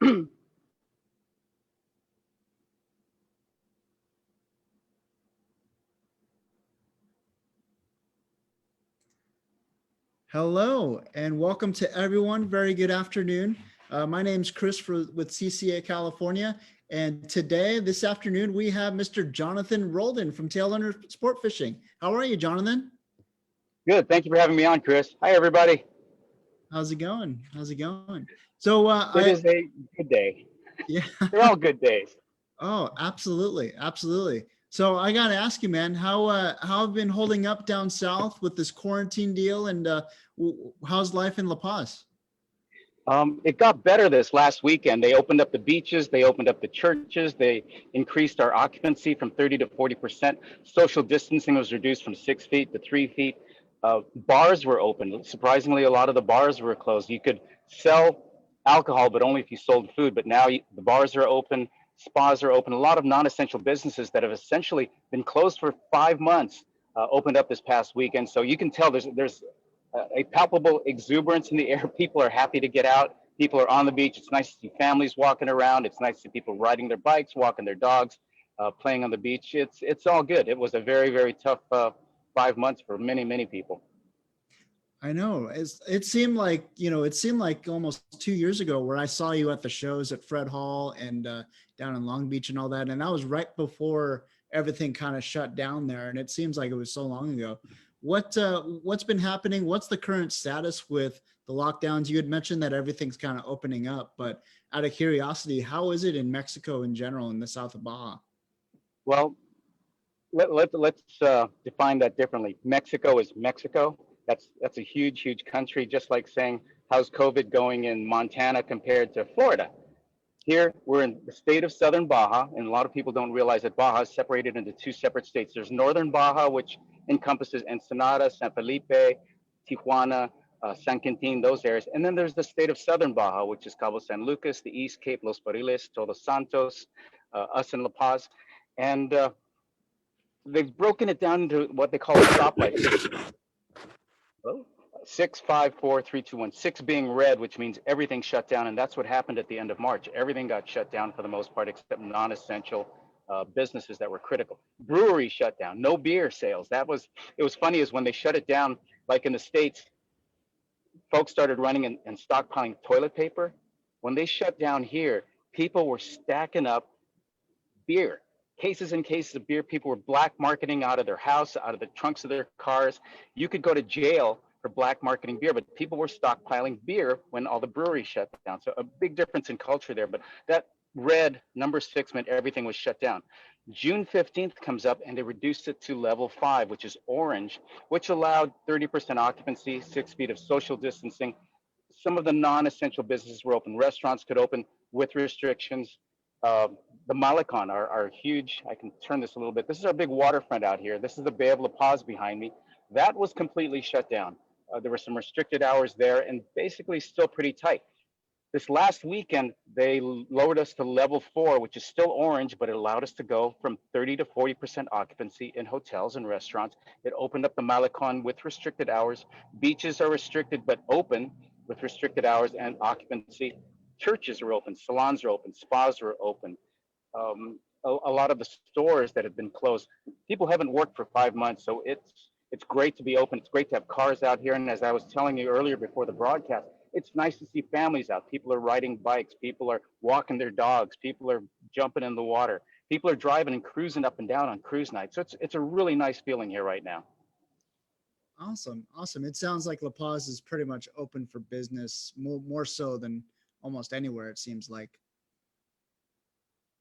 Hello and welcome to everyone. Very good afternoon. My name is Chris with CCA California. And this afternoon, we have Mr. Jonathan Roldan from Tailhunter Sportfishing. How are you, Jonathan? Good. Thank you for having me on, Chris. Hi, everybody. How's it going? So it is a good day. Yeah. They're all good days. Oh, absolutely. Absolutely. So I got to ask you, man, how have been holding up down south with this quarantine deal, and how's life in La Paz? It got better this last weekend. They opened up the beaches. They opened up the churches. They increased our occupancy from 30 to 40%. Social distancing was reduced from 6 feet to 3 feet. Bars were open. Surprisingly, a lot of the bars were closed. You could sell alcohol, but only if you sold food. But now the bars are open. Spas are open. A lot of non-essential businesses that have essentially been closed for 5 months opened up this past weekend. So you can tell there's a palpable exuberance in the air. People are happy to get out. People are on the beach. It's nice to see families walking around. It's nice to see people riding their bikes, walking their dogs, playing on the beach. It's all good. It was a very, very tough 5 months for many, many people. I know. It seemed like almost 2 years ago where I saw you at the shows at Fred Hall and down in Long Beach and all that. And that was right before everything kind of shut down there. And it seems like it was so long ago. What's been happening? What's the current status with the lockdowns? You had mentioned that everything's kind of opening up, but out of curiosity, how is it in Mexico in general, in the south of Baja? Well, let's define that differently. Mexico is Mexico. That's a huge, huge country, just like saying, how's COVID going in Montana compared to Florida? Here, we're in the state of Southern Baja, and a lot of people don't realize that Baja is separated into two separate states. There's Northern Baja, which encompasses Ensenada, San Felipe, Tijuana, San Quintin, those areas. And then there's the state of Southern Baja, which is Cabo San Lucas, the East Cape, Los Barriles, Todos Santos, us in La Paz. And they've broken it down into what they call a stoplight system. 6, 5, 4, 3, 2, 1. 6 being red, which means everything shut down, and that's what happened at the end of March. Everything got shut down for the most part, except non-essential businesses that were critical. Breweries shut down. No beer sales. It was funny is when they shut it down, like in the States, folks started running and stockpiling toilet paper. When they shut down here, people were stacking up beer. Cases and cases of beer. People were black marketing out of their house, out of the trunks of their cars. You could go to jail for black marketing beer, but people were stockpiling beer when all the breweries shut down. So a big difference in culture there. But that red number 6 meant everything was shut down. June 15th comes up and they reduced it to level 5, which is orange, which allowed 30% occupancy, 6 feet of social distancing. Some of the non-essential businesses were open. Restaurants could open with restrictions. The Malecon, our huge, I can turn this a little bit. This is our big waterfront out here. This is the Bay of La Paz behind me. That was completely shut down. There were some restricted hours there and basically still pretty tight. This last weekend, they lowered us to level 4, which is still orange, but it allowed us to go from 30 to 40% occupancy in hotels and restaurants. It opened up the Malecon with restricted hours. Beaches are restricted, but open with restricted hours and occupancy. Churches are open, salons are open, spas are open. A lot of the stores that have been closed, people haven't worked for 5 months, so it's great to be open. It's great to have cars out here. And as I was telling you earlier before the broadcast, it's nice to see families out. People are riding bikes. People are walking their dogs. People are jumping in the water. People are driving and cruising up and down on cruise nights. So it's a really nice feeling here right now. Awesome. It sounds like La Paz is pretty much open for business, more so than almost anywhere, it seems like.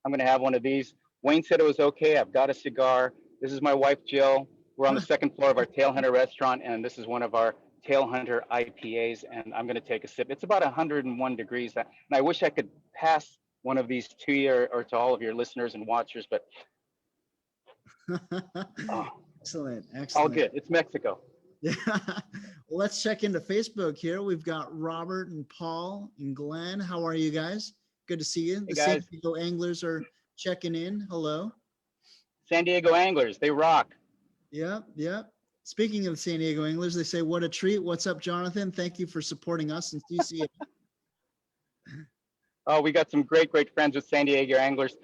I'm going to have one of these. Wayne said it was okay. I've got a cigar. This is my wife, Jill. We're on the second floor of our Tailhunter Restaurant, and this is one of our Tailhunter IPAs, and I'm going to take a sip. It's about 101 degrees, and I wish I could pass one of these to you or to all of your listeners and watchers, but Excellent. All good. It's Mexico. Yeah. Let's check into Facebook here. We've got Robert and Paul and Glenn. How are you guys? Good to see you. Hey, the guys. San Diego Anglers are checking in. Hello. San Diego Anglers, they rock. Yep. Speaking of the San Diego Anglers, they say, what a treat. What's up, Jonathan? Thank you for supporting us in CCA. Oh, we got some great, great friends with San Diego anglers.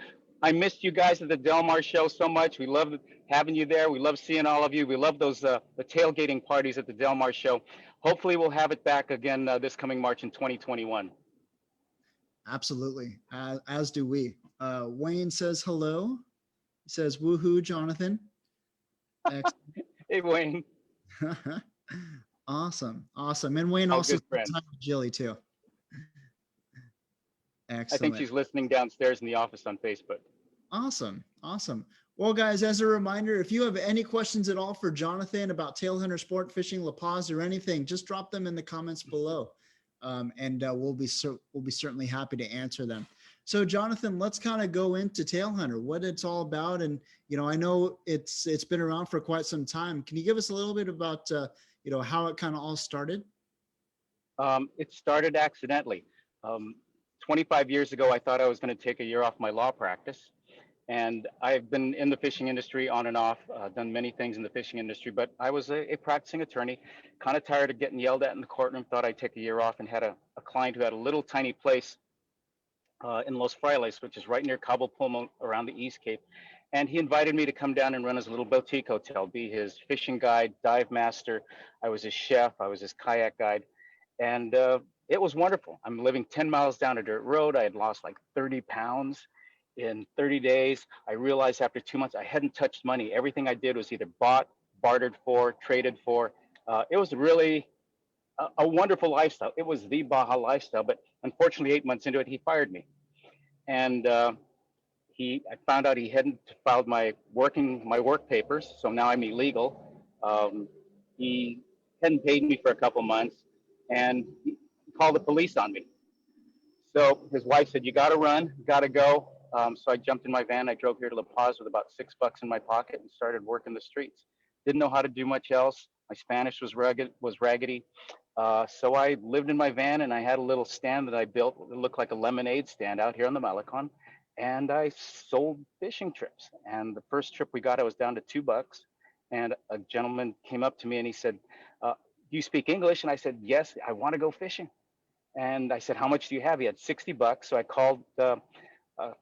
I missed you guys at the Del Mar show so much. We love having you there. We love seeing all of you. We love those the tailgating parties at the Del Mar show. Hopefully, we'll have it back again this coming March in 2021. Absolutely. As do we. Wayne says hello. He says, woohoo, Jonathan. Hey, Wayne. Awesome. Awesome. And Wayne Oh, also good says friend. hi to Jilly too. I think Excellent. she's listening downstairs in the office on Facebook. Awesome. Awesome. Well, guys, as a reminder, if you have any questions at all for Jonathan about Tailhunter Sport Fishing, La Paz, or anything, just drop them in the comments below. And we'll be certainly happy to answer them. So Jonathan, let's kind of go into Tailhunter, what it's all about. And, I know it's been around for quite some time. Can you give us a little bit about, how it kind of all started? It started accidentally. 25 years ago, I thought I was going to take a year off my law practice. And I've been in the fishing industry on and off, done many things in the fishing industry, but I was a practicing attorney, kind of tired of getting yelled at in the courtroom, thought I'd take a year off, and had a client who had a little tiny place in Los Frailes, which is right near Cabo Pulmo around the East Cape. And he invited me to come down and run his little boutique hotel, be his fishing guide, dive master. I was his chef, I was his kayak guide. And it was wonderful. I'm living 10 miles down a dirt road. I had lost like 30 pounds in 30 days. I realized after 2 months, I hadn't touched money. Everything I did was either bought, bartered for, traded for. It was really a wonderful lifestyle. It was the Baja lifestyle, but unfortunately, 8 months into it, he fired me. And I found out he hadn't filed my work papers, so now I'm illegal. He hadn't paid me for a couple months, and he called the police on me. So his wife said, "You got to run, you got to go." So I jumped in my van. I drove here to La Paz with about $6 in my pocket and started working the streets. Didn't know how to do much else. My Spanish was raggedy. So I lived in my van, and I had a little stand that I built. It looked like a lemonade stand out here on the Malecon. And I sold fishing trips. And the first trip we got, I was down to $2. And a gentleman came up to me and he said, "Do you speak English?" And I said, "Yes, I want to go fishing." And I said, "How much do you have?" He had $60. So I called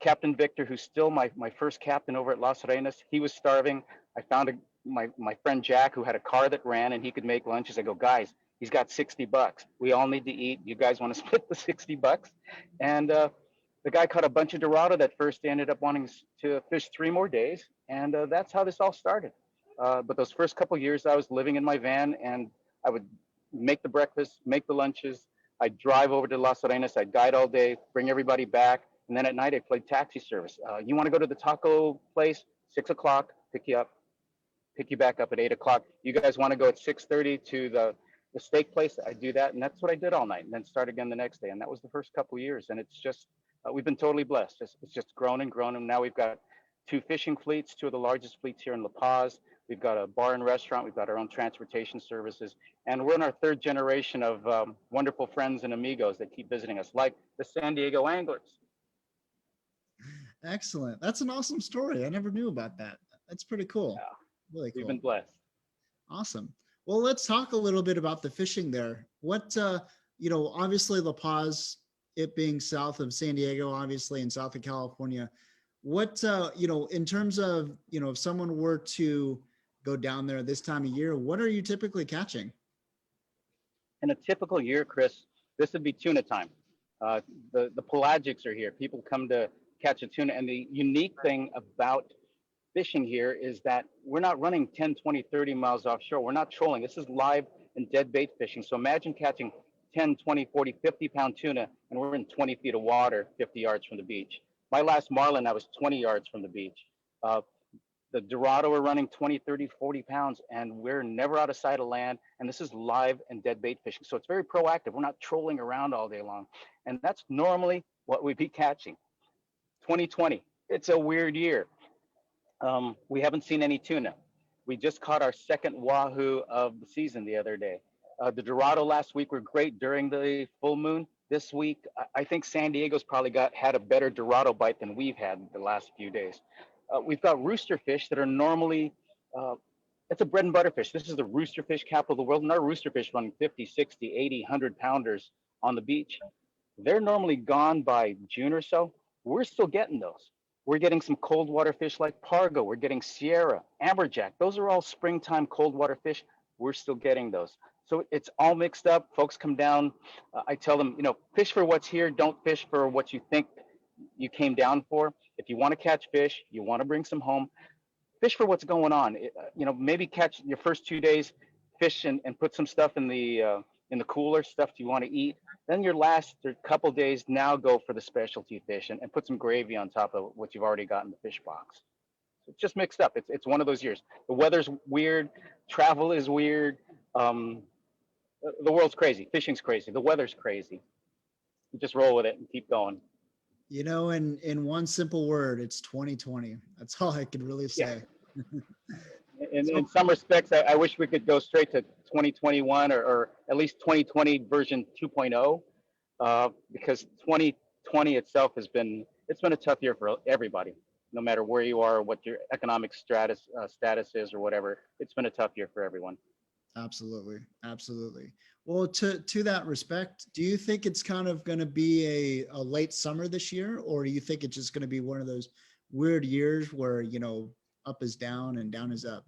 Captain Victor, who's still my first captain over at Las Arenas. He was starving. I found my friend Jack, who had a car that ran and he could make lunches. I go, "Guys, he's got $60. We all need to eat. You guys want to split the $60?" And the guy caught a bunch of Dorado that first day, ended up wanting to fish 3 more days. And that's how this all started. But those first couple of years, I was living in my van, and I would make the breakfast, make the lunches. I'd drive over to Las Arenas. I'd guide all day, bring everybody back. And then at night, I played taxi service. You want to go to the taco place? 6 o'clock, pick you up, pick you back up at 8 o'clock. You guys want to go at 6:30 to the steak place? I do that, and that's what I did all night, and then start again the next day. And that was the first couple of years, and it's just we've been totally blessed. It's just grown and grown, and now we've got 2 fishing fleets, 2 of the largest fleets here in La Paz. We've got a bar and restaurant. We've got our own transportation services, and we're in our 3rd generation of wonderful friends and amigos that keep visiting us, like the San Diego anglers. Excellent. That's an awesome story. I never knew about that. That's pretty cool. Yeah, Really we've cool. been blessed. Awesome. Well, let's talk a little bit about the fishing there. What, obviously La Paz, it being south of San Diego, obviously, and south of California, what, in terms of, if someone were to go down there this time of year, what are you typically catching? In a typical year, Chris, this would be tuna time. The pelagics are here. People come to catch a tuna. And the unique thing about fishing here is that we're not running 10, 20, 30 miles offshore. We're not trolling. This is live and dead bait fishing. So imagine catching 10, 20, 40, 50-pound tuna, and we're in 20 feet of water, 50 yards from the beach. My last marlin, I was 20 yards from the beach. The Dorado are running 20, 30, 40 pounds, and we're never out of sight of land. And this is live and dead bait fishing. So it's very proactive. We're not trolling around all day long. And that's normally what we'd be catching. 2020, it's a weird year. We haven't seen any tuna. We just caught our second wahoo of the season the other day. The Dorado last week were great during the full moon. This week, I think San Diego's probably had a better Dorado bite than we've had the last few days. We've got rooster fish that are normally, it's a bread and butter fish. This is the rooster fish capital of the world, and our rooster fish running 50, 60, 80, 100 pounders on the beach. They're normally gone by June or so. We're still getting those. We're getting some cold water fish like Pargo. We're getting Sierra, Amberjack. Those are all springtime cold water fish. We're still getting those. So it's all mixed up. Folks come down. I tell them, fish for what's here. Don't fish for what you think you came down for. If you want to catch fish, you want to bring some home, fish for what's going on. Maybe catch your first 2 days, fish and put some stuff in the cooler, stuff you want to eat. Then your last couple days, now go for the specialty fish and put some gravy on top of what you've already got in the fish box. So it's just mixed up. It's one of those years. The weather's weird, travel is weird. Um, the world's crazy. Fishing's crazy. The weather's crazy. You just roll with it and keep going. In one simple word, it's 2020. That's all I could really Yeah. say. In some respects, I wish we could go straight to 2021 or at least 2020 version 2.0, because 2020 itself it's been a tough year for everybody, no matter where you are, what your economic status is, or whatever. It's been a tough year for everyone. Absolutely. Absolutely. Well, to that respect, do you think it's kind of going to be a late summer this year, or do you think it's just going to be one of those weird years where, up is down and down is up?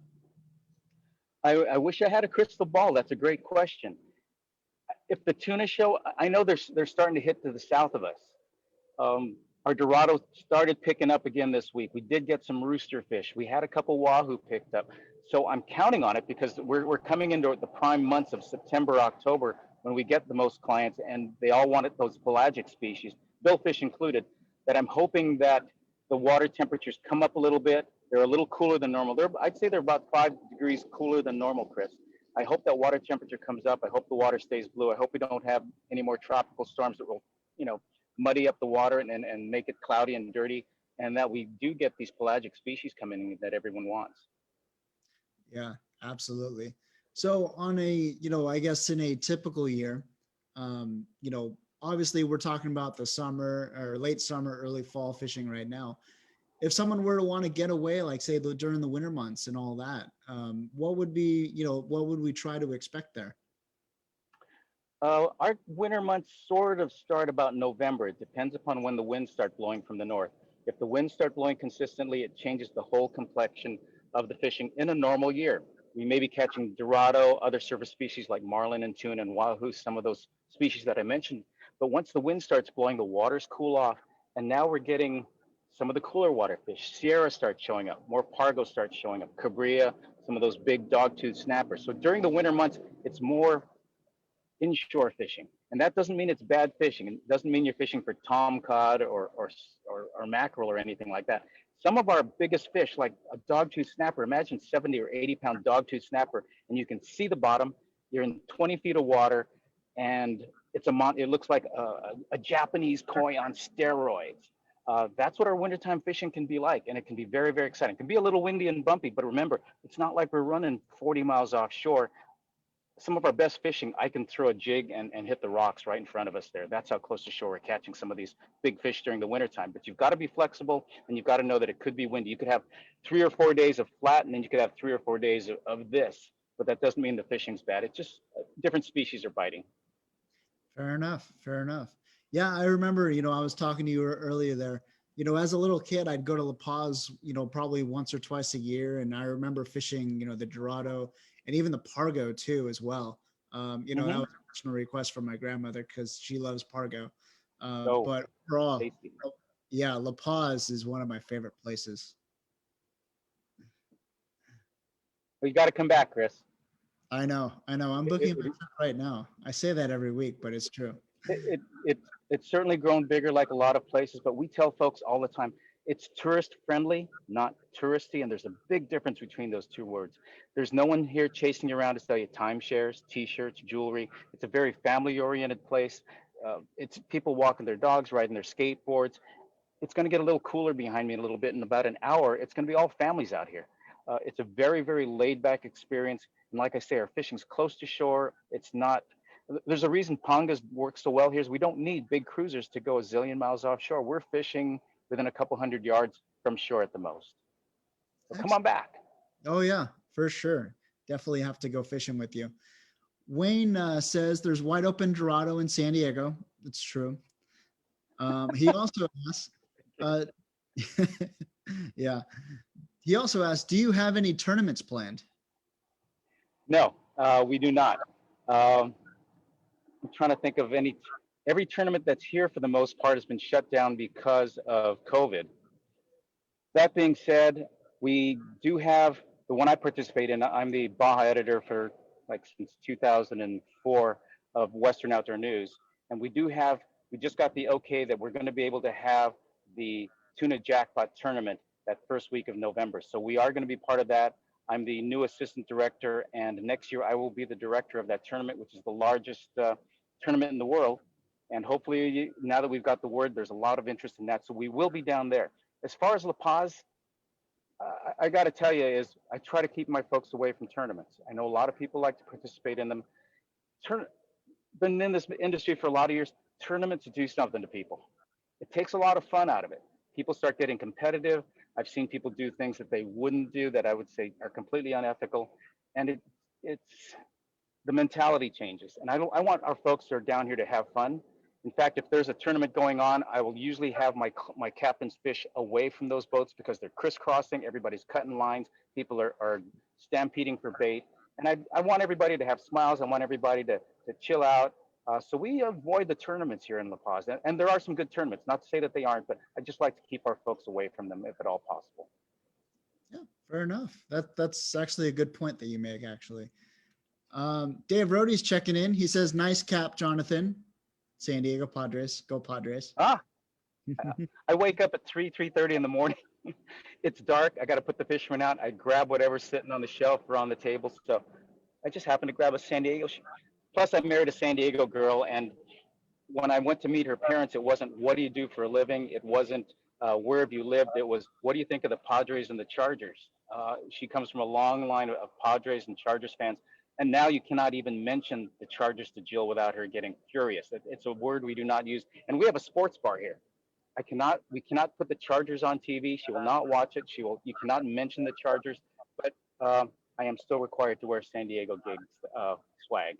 I wish I had a crystal ball. That's a great question. If the tuna show, I know they're starting to hit to the south of us. Our Dorado started picking up again this week. We did get some rooster fish. We had a couple wahoo picked up. So I'm counting on it because we're coming into the prime months of September, October, when we get the most clients, and they all wanted those pelagic species, billfish included, that I'm hoping that the water temperatures come up a little bit. They're a little cooler than normal. I'd say they're about 5 degrees cooler than normal, Chris. I hope that water temperature comes up. I hope the water stays blue. I hope we don't have any more tropical storms that will, muddy up the water and make it cloudy and dirty, and that we do get these pelagic species coming in that everyone wants. Yeah, absolutely. So on a, I guess in a typical year, obviously we're talking about the summer or late summer, early fall fishing right now. If someone were to want to get away, like say during the winter months and all that, what would we try to expect there? Our winter months sort of start about November. It depends upon when the winds start blowing from the north. If the winds start blowing consistently, it changes the whole complexion of the fishing in a normal year. We may be catching Dorado, other surface species like marlin and tuna and wahoo, some of those species that I mentioned. But once the wind starts blowing, the waters cool off, and now we're getting some of the cooler water fish. Sierra starts showing up, more Pargo starts showing up, Cabria, some of those big dog-tooth snappers. So during the winter months, it's more inshore fishing, and that doesn't mean it's bad fishing. It doesn't mean you're fishing for tomcod or mackerel or anything like that. Some of our biggest fish, like a dogtooth snapper, imagine 70 or 80-pound dogtooth snapper, and you can see the bottom. You're in 20 feet of water, and it looks like a Japanese koi on steroids. That's what our wintertime fishing can be like, and it can be very, very exciting. It can be a little windy and bumpy, but remember, it's not like we're running 40 miles offshore. Some of our best fishing, I can throw a jig and hit the rocks right in front of us there. That's how close to shore we're catching some of these big fish during the wintertime. But you've got to be flexible, and you've got to know that it could be windy. You could have 3 or 4 days of flat, and then you could have 3 or 4 days of this. But that doesn't mean the fishing's bad. It's just different species are biting. Fair enough. Fair enough. Yeah, I remember, I was talking to you earlier there. As a little kid, I'd go to La Paz, probably once or twice a year. And I remember fishing, the Dorado and even the Pargo too, as well. That was a personal request from my grandmother because she loves Pargo. But overall, tasty. Yeah, La Paz is one of my favorite places. Well, you got to come back, Chris. I know. I'm booking my trip right now. I say that every week, but it's true. It's certainly grown bigger like a lot of places, but we tell folks all the time, it's tourist friendly, not touristy. And there's a big difference between those two words. There's no one here chasing you around to sell you timeshares, t-shirts, jewelry. It's a very family oriented place. It's people walking their dogs, riding their skateboards. It's going to get a little cooler behind me in a little bit. In about an hour, it's going to be all families out here. It's a very, very laid back experience. And like I say, our fishing's close to shore. There's a reason Pangas works so well here is we don't need big cruisers to go a zillion miles offshore. We're fishing within a couple hundred yards from shore at the most. So come on back. Oh yeah, for sure. Definitely have to go fishing with you. Wayne says there's wide open Dorado in San Diego. It's true. He also asks, uh, yeah, he also asked, do you have any tournaments planned? No, we do not. Um, I'm trying to think of any. Every tournament that's here for the most part has been shut down because of COVID. That being said, we do have the one I participate in. I'm the Baja editor for like since 2004 of Western Outdoor News, and we just got the okay that we're going to be able to have the tuna jackpot tournament that first week of November. So we are going to be part of that. I'm the new assistant director, and next year I will be the director of that tournament, which is the largest tournament in the world. And hopefully, now that we've got the word, there's a lot of interest in that. So we will be down there. As far as La Paz, I got to tell you, is I try to keep my folks away from tournaments. I know a lot of people like to participate in them. Turn, been in this industry for a lot of years. Tournaments do something to people. It takes a lot of fun out of it. People start getting competitive. I've seen people do things that they wouldn't do that I would say are completely unethical, and it's the mentality changes. And I want our folks that are down here to have fun. In fact, if there's a tournament going on, I will usually have my captain's fish away from those boats because they're crisscrossing. Everybody's cutting lines. People are stampeding for bait. And I want everybody to have smiles. I want everybody to chill out. So we avoid the tournaments here in La Paz. And there are some good tournaments, not to say that they aren't, but I just like to keep our folks away from them if at all possible. Yeah, fair enough. That's actually a good point that you make, actually. Dave Rody's checking in. He says, nice cap, Jonathan. San Diego Padres. Go Padres. Ah, I wake up at 3:30 in the morning. It's dark. I got to put the fisherman out. I grab whatever's sitting on the shelf or on the table. So I just happened to grab a San Diego. Plus, I married a San Diego girl, and when I went to meet her parents, it wasn't what do you do for a living. It wasn't where have you lived. It was what do you think of the Padres and the Chargers. She comes from a long line of Padres and Chargers fans, and now you cannot even mention the Chargers to Jill without her getting furious. It's a word we do not use, and we have a sports bar here. We cannot put the Chargers on TV. She will not watch it. You cannot mention the Chargers, but I am still required to wear San Diego gigs swag.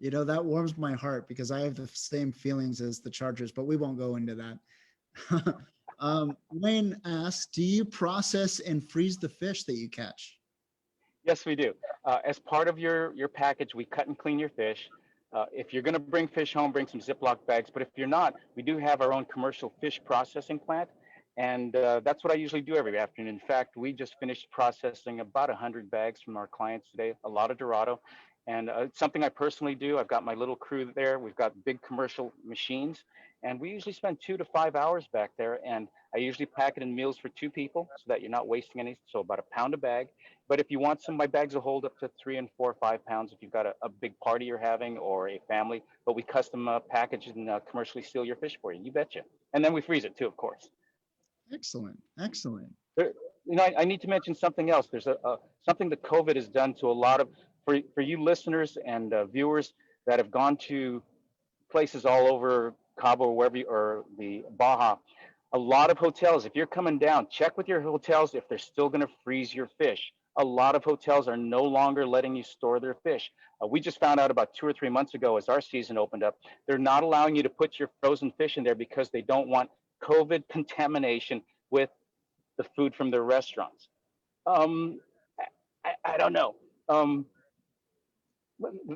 You know, that warms my heart because I have the same feelings as the Chargers, but we won't go into that. Wayne asks, do you process and freeze the fish that you catch? Yes, we do. As part of your package, we cut and clean your fish. If you're going to bring fish home, bring some Ziploc bags. But if you're not, we do have our own commercial fish processing plant. And that's what I usually do every afternoon. In fact, we just finished processing about 100 bags from our clients today, a lot of Dorado. And it's something I personally do. I've got my little crew there. We've got big commercial machines. And we usually spend 2 to 5 hours back there. And I usually pack it in meals for 2 people so that you're not wasting any. So about a pound a bag. But if you want some, my bags will hold up to 3 and 4 or 5 pounds if you've got a big party you're having or a family. But we custom package and commercially seal your fish for you. You betcha. And then we freeze it too, of course. Excellent. Excellent. There, I need to mention something else. There's something that COVID has done to a lot of for you listeners and viewers that have gone to places all over Cabo or wherever or the Baja. A lot of hotels, if you're coming down, check with your hotels if they're still going to freeze your fish. A lot of hotels are no longer letting you store their fish. We just found out about 2 or 3 months ago as our season opened up, they're not allowing you to put your frozen fish in there because they don't want COVID contamination with the food from their restaurants. Um, I don't know.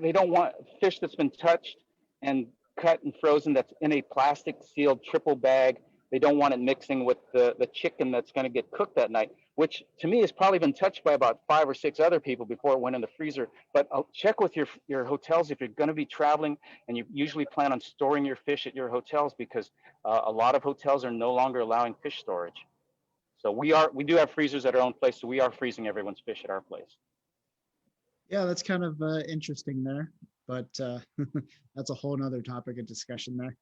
They don't want fish that's been touched and cut and frozen that's in a plastic sealed triple bag. They don't want it mixing with the chicken that's going to get cooked that night, which to me has probably been touched by about 5 or 6 other people before it went in the freezer. But I'll check with your hotels if you're going to be traveling, and you usually plan on storing your fish at your hotels because a lot of hotels are no longer allowing fish storage. So we do have freezers at our own place, so we are freezing everyone's fish at our place. Yeah, that's kind of interesting there, but that's a whole nother topic of discussion there.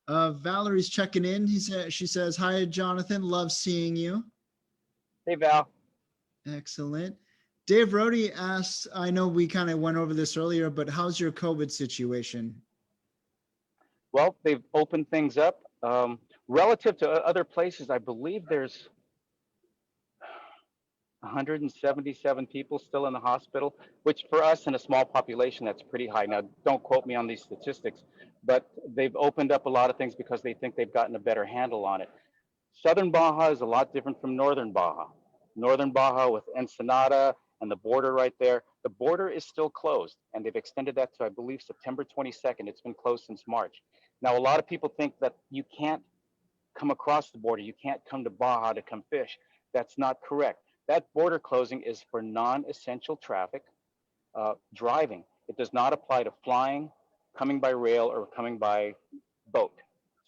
Valerie's checking in. She says, hi, Jonathan. Love seeing you. Hey, Val. Excellent. Dave Rody asks, I know we kind of went over this earlier, but how's your COVID situation? Well, they've opened things up. Relative to other places, I believe there's, 177 people still in the hospital, which for us in a small population, that's pretty high. Now, don't quote me on these statistics, but they've opened up a lot of things because they think they've gotten a better handle on it. Southern Baja is a lot different from Northern Baja. Northern Baja with Ensenada and the border right there, the border is still closed, and they've extended that to, I believe, September 22nd. It's been closed since March. Now, a lot of people think that you can't come across the border. You can't come to Baja to come fish. That's not correct. That border closing is for non-essential traffic driving. It does not apply to flying, coming by rail, or coming by boat.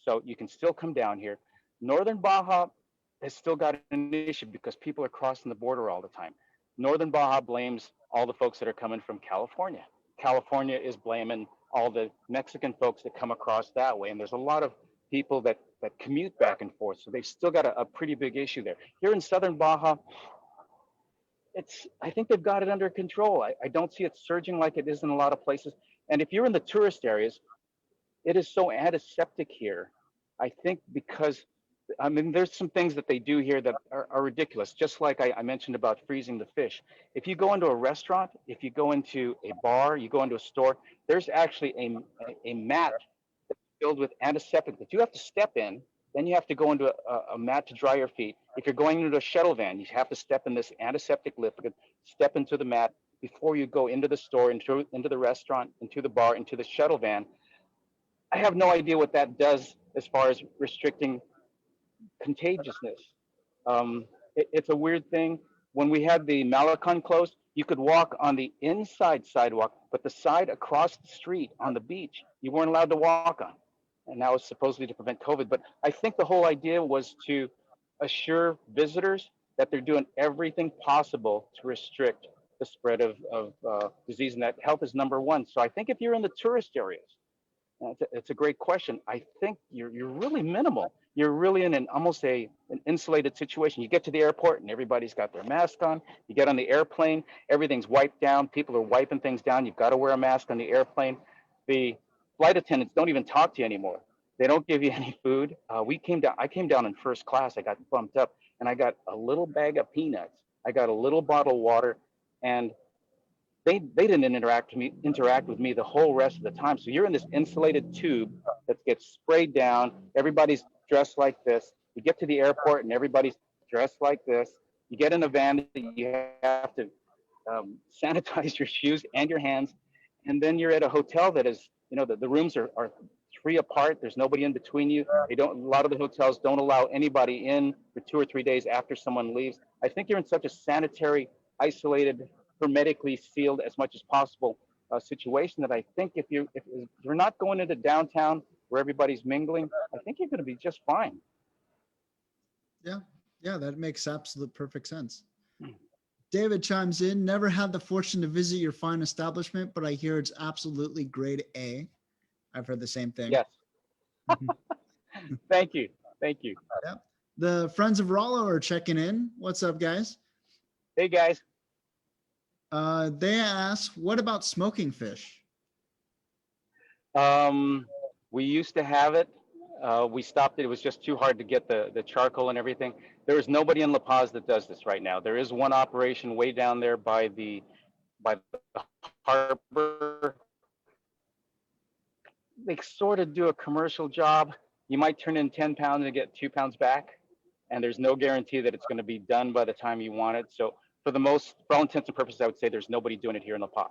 So you can still come down here. Northern Baja has still got an issue because people are crossing the border all the time. Northern Baja blames all the folks that are coming from California. California is blaming all the Mexican folks that come across that way. And there's a lot of people that commute back and forth. So they've still got a pretty big issue there. Here in Southern Baja, I think they've got it under control. I don't see it surging like it is in a lot of places. And if you're in the tourist areas, it is so antiseptic here. I think because, I mean, there's some things that they do here that are ridiculous. Just like I mentioned about freezing the fish. If you go into a restaurant, if you go into a bar, you go into a store, there's actually a mat filled with antiseptic that you have to step in. Then you have to go into a mat to dry your feet. If you're going into a shuttle van, you have to step in this antiseptic liquid, step into the mat before you go into the store, into the restaurant, into the bar, into the shuttle van. I have no idea what that does as far as restricting contagiousness. It's a weird thing. When we had the Malecon closed, you could walk on the inside sidewalk, but the side across the street on the beach, you weren't allowed to walk on. And that was supposedly to prevent COVID. But I think the whole idea was to assure visitors that they're doing everything possible to restrict the spread of disease, and that health is number one. So I think if you're in the tourist areas, it's a great question. I think you're really minimal. You're really in almost an insulated situation. You get to the airport and everybody's got their mask on. You get on the airplane, everything's wiped down. People are wiping things down. You've got to wear a mask on the airplane. The flight attendants don't even talk to you anymore. They don't give you any food. I came down in first class. I got bumped up and I got a little bag of peanuts. I got a little bottle of water, and they didn't interact with me the whole rest of the time. So you're in this insulated tube that gets sprayed down. Everybody's dressed like this. You get to the airport and everybody's dressed like this. You get in a van, you have to sanitize your shoes and your hands. And then you're at a hotel that is, the rooms are 3 apart. There's nobody in between you. A lot of the hotels don't allow anybody in for 2 or 3 days after someone leaves. I think you're in such a sanitary, isolated, hermetically sealed as much as possible situation that I think if you're not going into downtown where everybody's mingling, I think you're going to be just fine. Yeah, that makes absolute perfect sense. David chimes in, never had the fortune to visit your fine establishment, but I hear it's absolutely grade A. I've heard the same thing. Yes. Thank you. Yeah. The Friends of Rollo are checking in. What's up, guys? Hey, guys. They ask, what about smoking fish? We used to have it. We stopped it. It was just too hard to get the charcoal and everything. There is nobody in La Paz that does this right now. There is one operation way down there by the harbor. They sort of do a commercial job. You might turn in 10 pounds and get 2 pounds back, and there's no guarantee that it's going to be done by the time you want it. So for all intents and purposes, I would say there's nobody doing it here in La Paz.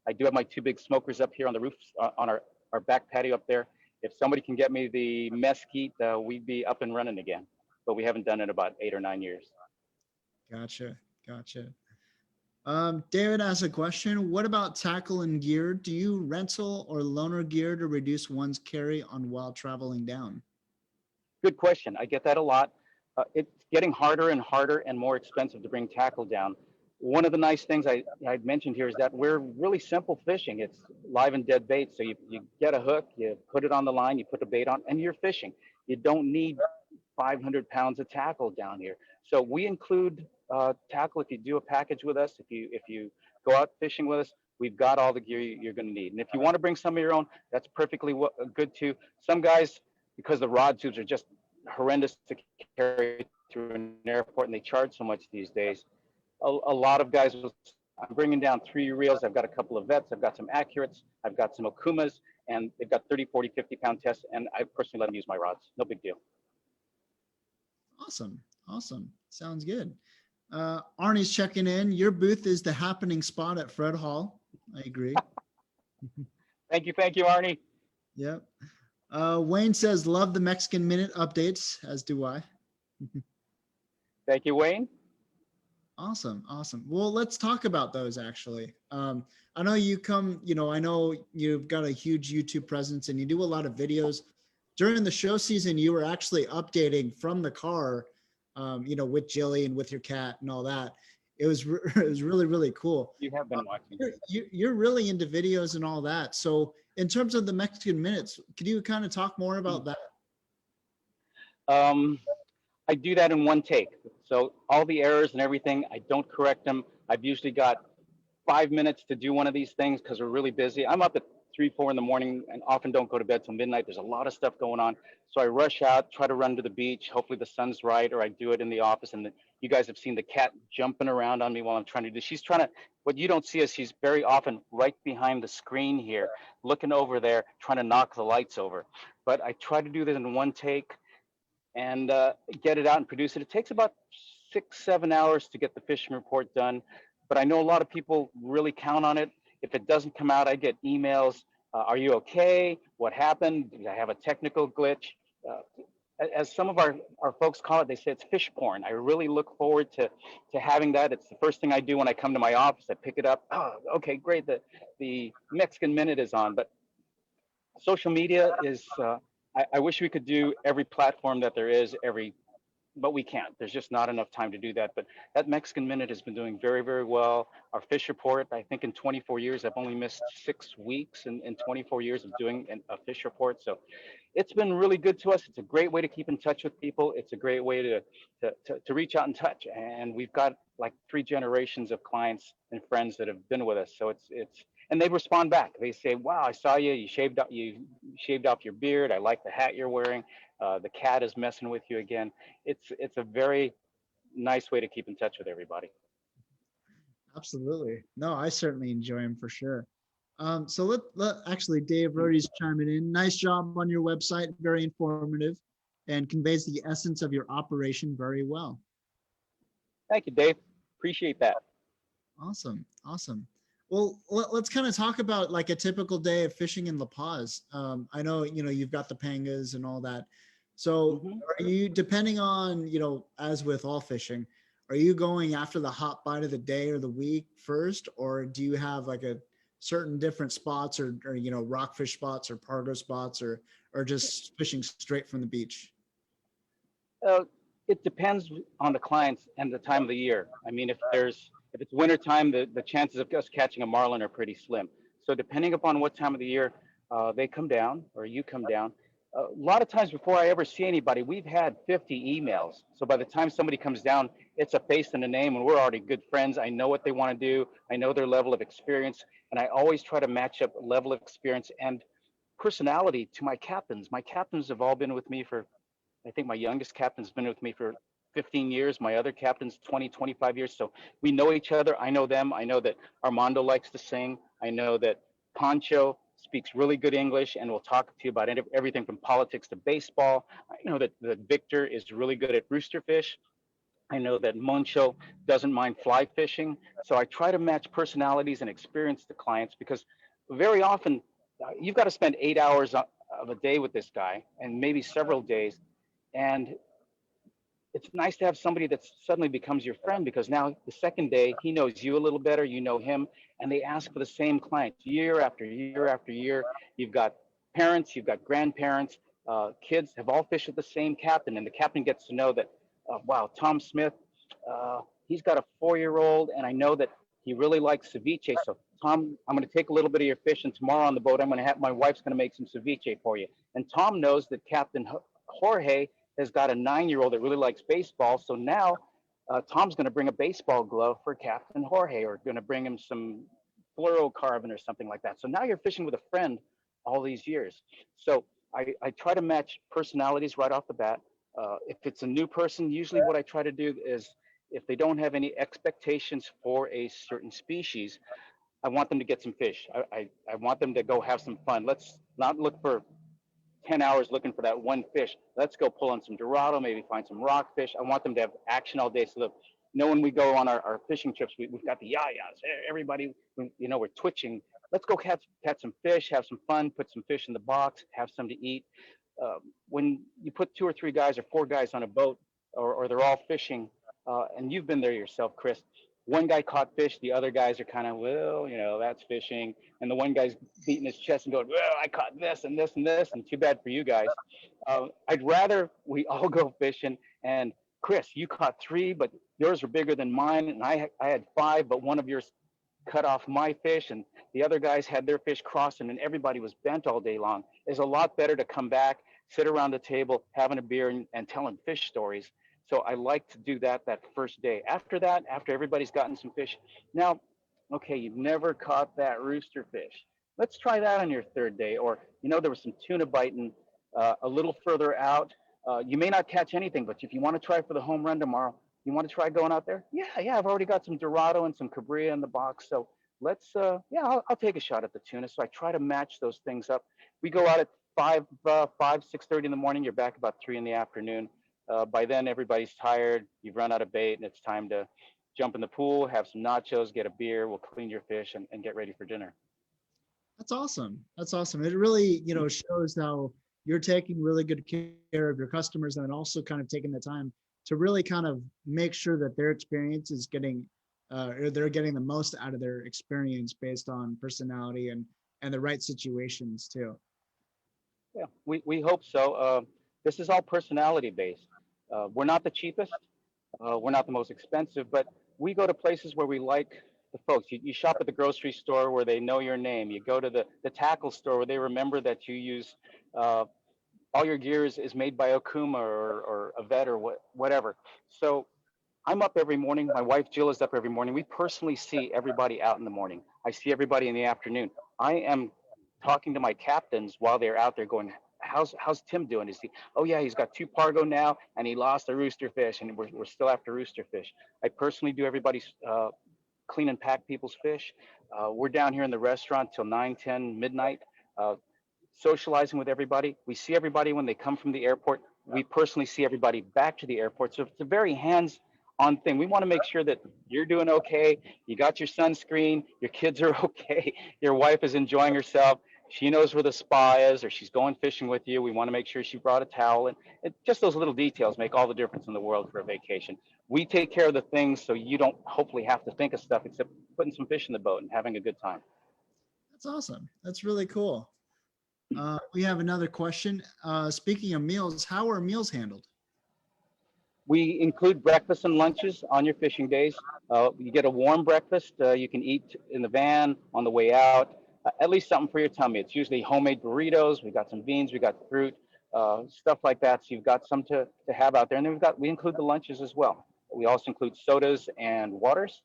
I do have my 2 big smokers up here on the roof, on our back patio up there. If somebody can get me the mesquite, we'd be up and running again. But we haven't done it about 8 or 9 years. Gotcha. David asks a question. What about tackle and gear? Do you rental or loaner gear to reduce one's carry on while traveling down? Good question. I get that a lot. It's getting harder and harder and more expensive to bring tackle down. One of the nice things I'd mentioned here is that we're really simple fishing. It's live and dead bait. So you get a hook, you put it on the line, you put a bait on, and you're fishing. You don't need 500 pounds of tackle down here. So we include tackle if you do a package with us. If you go out fishing with us, we've got all the gear you're going to need. And if you want to bring some of your own, that's perfectly good too. Some guys, because the rod tubes are just horrendous to carry through an airport and they charge so much these days, a lot of guys will, I'm bringing down 3 reels. I've got a couple of vets. I've got some accurates. I've got some Okumas, and they've got 30, 40, 50 pound tests. And I personally let them use my rods. No big deal. Awesome. Awesome. Sounds good. Arnie's checking in. Your booth is the happening spot at Fred Hall. I agree. Thank you, Arnie. Yep. Wayne says, love the Mexican Minute updates, as do I. Thank you, Wayne. Awesome. Awesome. Well, let's talk about those actually. I know you come, I know you've got a huge YouTube presence and you do a lot of videos. During the show season, you were actually updating from the car, with Jilly and with your cat and all that. It was it was really, really cool. You have been watching. You're really into videos and all that. So in terms of the Mexican Minutes, could you kind of talk more about that? I do that in one take. So all the errors and everything, I don't correct them. I've usually got 5 minutes to do one of these things because we're really busy. I'm up at 3, 4 in the morning and often don't go to bed till midnight. There's a lot of stuff going on. So I rush out, try to run to the beach. Hopefully the sun's right, or I do it in the office. And you guys have seen the cat jumping around on me while I'm trying to do. She's trying to, what you don't see is she's very often right behind the screen here, looking over there, trying to knock the lights over. But I try to do this in one take and get it out and produce it. It takes about 6, 7 hours to get the fishing report done. But I know a lot of people really count on it. If it doesn't come out, I get emails. Are you okay? What happened? Did I have a technical glitch? As some of our folks call it, they say it's fish porn. I really look forward to having that. It's the first thing I do when I come to my office. I pick it up. Oh, okay, great. The Mexican Minute is on. But social media is, I wish we could do every platform that there is, but we can't. There's just not enough time to do that. But that Mexican Minute has been doing very, very well. Our fish report, I think in 24 years, I've only missed 6 weeks in 24 years of doing a fish report. So it's been really good to us. It's a great way to keep in touch with people. It's a great way to reach out and touch. And we've got like 3 generations of clients and friends that have been with us. So and they respond back. They say, wow, I saw you, you shaved off your beard. I like the hat you're wearing. The cat is messing with you again. It's a very nice way to keep in touch with everybody. Absolutely. No, I certainly enjoy them for sure. So let actually, Dave Rody's chiming in. Nice job on your website. Very informative and conveys the essence of your operation very well. Thank you, Dave. Appreciate that. Awesome. Awesome. Well, let's kind of talk about like a typical day of fishing in La Paz. I know, you've got the pangas and all that. So are you, depending on, as with all fishing, are you going after the hot bite of the day or the week first, or do you have like a certain different spots or rockfish spots or pargo spots or just fishing straight from the beach? It depends on the clients and the time of the year. I mean, if it's winter time, the chances of us catching a marlin are pretty slim. So depending upon what time of the year they come down or you come down, a lot of times before I ever see anybody, we've had 50 emails. So by the time somebody comes down, it's a face and a name and we're already good friends. I know what they want to do. I know their level of experience. And I always try to match up level of experience and personality to my captains. My captains have all been with me for, I think my youngest captain's been with me for 15 years. My other captain's 20, 25 years. So we know each other. I know them. I know that Armando likes to sing. I know that Pancho speaks really good English and will talk to you about everything from politics to baseball. I know that Victor is really good at rooster fish. I know that Moncho doesn't mind fly fishing. So I try to match personalities and experience to clients because very often you've got to spend 8 hours of a day with this guy and maybe several days. And it's nice to have somebody that suddenly becomes your friend because now the second day he knows you a little better, you know him, and they ask for the same clients year after year after year. You've got parents, you've got grandparents, kids have all fished with the same captain, and the captain gets to know that, wow, Tom Smith, he's got a 4-year-old, and I know that he really likes ceviche. So Tom, I'm going to take a little bit of your fish, and tomorrow on the boat, my wife's going to make some ceviche for you. And Tom knows that Captain Jorge has got a 9-year-old that really likes baseball. So now Tom's going to bring a baseball glove for Captain Jorge, or going to bring him some fluorocarbon or something like that. So now you're fishing with a friend all these years. So I try to match personalities right off the bat. If it's a new person, usually what I try to do is if they don't have any expectations for a certain species, I want them to get some fish. I want them to go have some fun. Let's not look for 10 hours looking for that one fish. Let's go pull on some Dorado, maybe find some rockfish. I want them to have action all day so that, when we go on our fishing trips, we've got the yayas. Everybody, we're twitching. Let's go catch some fish, have some fun, put some fish in the box, have some to eat. When you put 2 or 3 guys or 4 guys on a boat, or they're all fishing, and you've been there yourself, Chris. One guy caught fish, the other guys are kind of, well, that's fishing, and the one guy's beating his chest and going, well, I caught this and this and this, and too bad for you guys. I'd rather we all go fishing. And Chris, you caught 3, but yours were bigger than mine, and I had 5, but one of yours cut off my fish, and the other guys had their fish crossing, and everybody was bent all day long. It's a lot better to come back, sit around the table, having a beer, and telling fish stories. So I like to do that first day. After that, after everybody's gotten some fish, now, okay, you've never caught that rooster fish. Let's try that on your 3rd day. Or, there was some tuna biting a little further out. You may not catch anything, but if you want to try for the home run tomorrow, you want to try going out there? Yeah, I've already got some Dorado and some Cabrera in the box. So let's, I'll take a shot at the tuna. So I try to match those things up. We go out at 6:30 in the morning. You're back about 3 in the afternoon. By then, everybody's tired. You've run out of bait, and it's time to jump in the pool, have some nachos, get a beer. We'll clean your fish and get ready for dinner. That's awesome. That's awesome. It really, shows how you're taking really good care of your customers, and also kind of taking the time to really kind of make sure that their experience is getting, or they're getting the most out of their experience based on personality and the right situations too. Yeah, we hope so. This is all personality based. We're not the cheapest. We're not the most expensive, but we go to places where we like the folks. You shop at the grocery store where they know your name. You go to the tackle store where they remember that you use, all your gear is made by Okuma or a vet or whatever. So I'm up every morning. My wife Jill is up every morning. We personally see everybody out in the morning. I see everybody in the afternoon. I am talking to my captains while they're out there going, how's Tim doing? Is he, oh yeah, he's got 2 pargo now, and he lost a rooster fish, and we're still after rooster fish. I personally do everybody's clean and pack people's fish. We're down here in the restaurant till 9, 10, midnight, socializing with everybody. We see everybody when they come from the airport. We personally see everybody back to the airport. So it's a very hands-on thing. We want to make sure that you're doing okay. You got your sunscreen. Your kids are okay. Your wife is enjoying herself. She knows where the spa is, or she's going fishing with you. We want to make sure she brought a towel. And just those little details make all the difference in the world for a vacation. We take care of the things so you don't hopefully have to think of stuff except putting some fish in the boat and having a good time. That's awesome. That's really cool. We have another question. Speaking of meals, how are meals handled? We include breakfast and lunches on your fishing days. You get a warm breakfast. You can eat in the van on the way out. At least something for your tummy. It's usually homemade burritos. We got some beans. We got fruit, stuff like that. So you've got some to have out there. And then we include the lunches as well. We also include sodas and waters.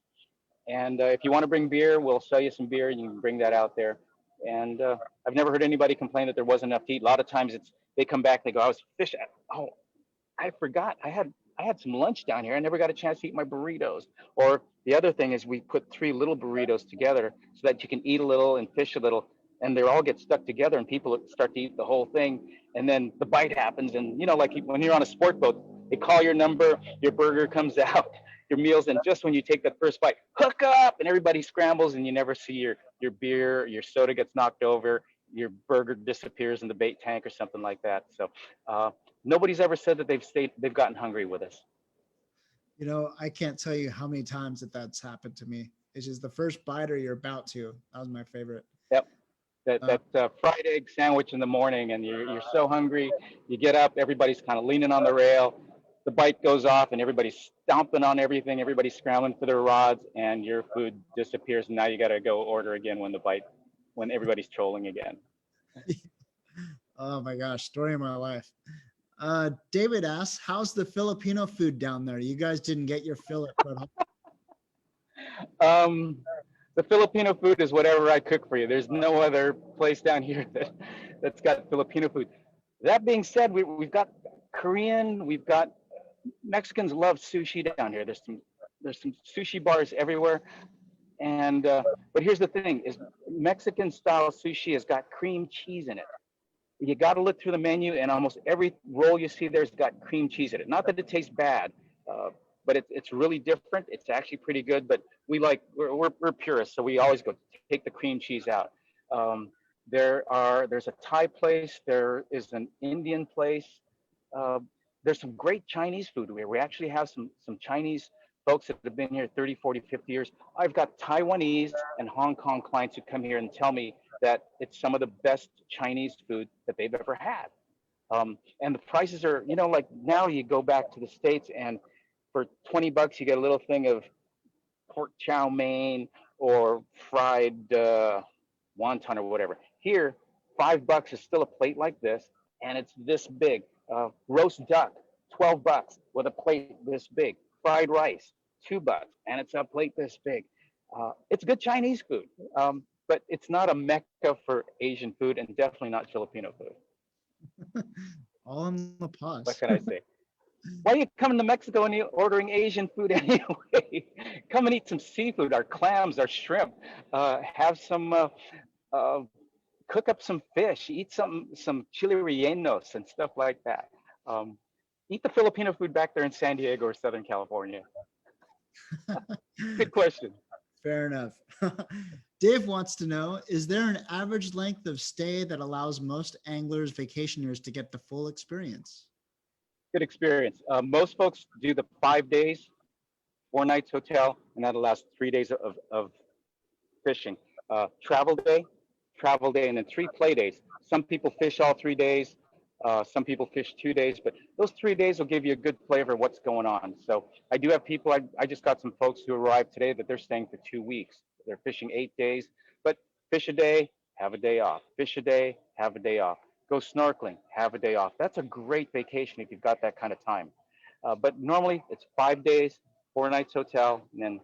And if you want to bring beer, we'll sell you some beer, and you can bring that out there. And I've never heard anybody complain that there wasn't enough to eat. A lot of times they come back, they go, I was fishing. Oh, I forgot. I had some lunch down here. I never got a chance to eat my burritos. Or the other thing is we put 3 little burritos together so that you can eat a little and fish a little, and they all get stuck together, and people start to eat the whole thing. And then the bite happens. And, like when you're on a sport boat, they call your number, your burger comes out, your meals, and just when you take that first bite, hook up, and everybody scrambles, and you never see your beer, your soda gets knocked over, your burger disappears in the bait tank or something like that. So nobody's ever said that they've gotten hungry with us. I can't tell you how many times that's happened to me. It's just the first bite or you're about to. That was my favorite. Yep. That fried egg sandwich in the morning, and you're so hungry. You get up, everybody's kind of leaning on the rail. The bite goes off, and everybody's stomping on everything. Everybody's scrambling for their rods, and your food disappears. And now you got to go order again when everybody's trolling again. Oh my gosh, story of my life. David asks, how's the Filipino food down there? You guys didn't get your fill at Fred Hall. The Filipino food is whatever I cook for you. There's no other place down here that's got Filipino food. That being said, we've got Korean, we've got Mexicans love sushi down here. There's some There's some sushi bars everywhere. And but here's the thing: is Mexican style sushi has got cream cheese in it. You got to look through the menu, and almost every roll you see there's got cream cheese in it. Not that it tastes bad, uh, but it's really different. It's actually pretty good. But we're purists, so we always go take the cream cheese out. Um, there's a Thai place. There is an Indian place. Uh, there's some great Chinese food here. We actually have some Chinese folks that have been here 30, 40, 50 years. I've got Taiwanese and Hong Kong clients who come here and tell me that it's some of the best Chinese food that they've ever had. And the prices are, like now you go back to the States and for 20 bucks, you get a little thing of pork chow mein or fried wonton or whatever. Here, $5 is still a plate like this, and it's this big. Roast duck, 12 bucks with a plate this big. Fried rice, $2, and it's a plate this big. It's good Chinese food, but it's not a mecca for Asian food, and definitely not Filipino food. All in the What pause. can I say? Why are you coming to Mexico and you're ordering Asian food anyway? Come and eat some seafood, our clams, our shrimp. Have some, uh, cook up some fish, eat some chili rellenos and stuff like that. Um, Eat the Filipino food back there in San Diego or Southern California. Good question. Fair enough. Dave wants to know, is there an average length of stay that allows most anglers, vacationers to get the full experience? Good experience. Most folks do the 5 days, 4 nights hotel, and that allows 3 days of fishing. Travel day, and then 3 play days. Some people fish all 3 days. Some people fish 2 days, but those 3 days will give you a good flavor of what's going on. So I do have people, I just got some folks who arrived today that they're staying for 2 weeks. They're fishing 8 days, but fish a day, have a day off. Fish a day, have a day off. Go snorkeling, have a day off. That's a great vacation if you've got that kind of time. But normally it's 5 days, 4 nights hotel, and then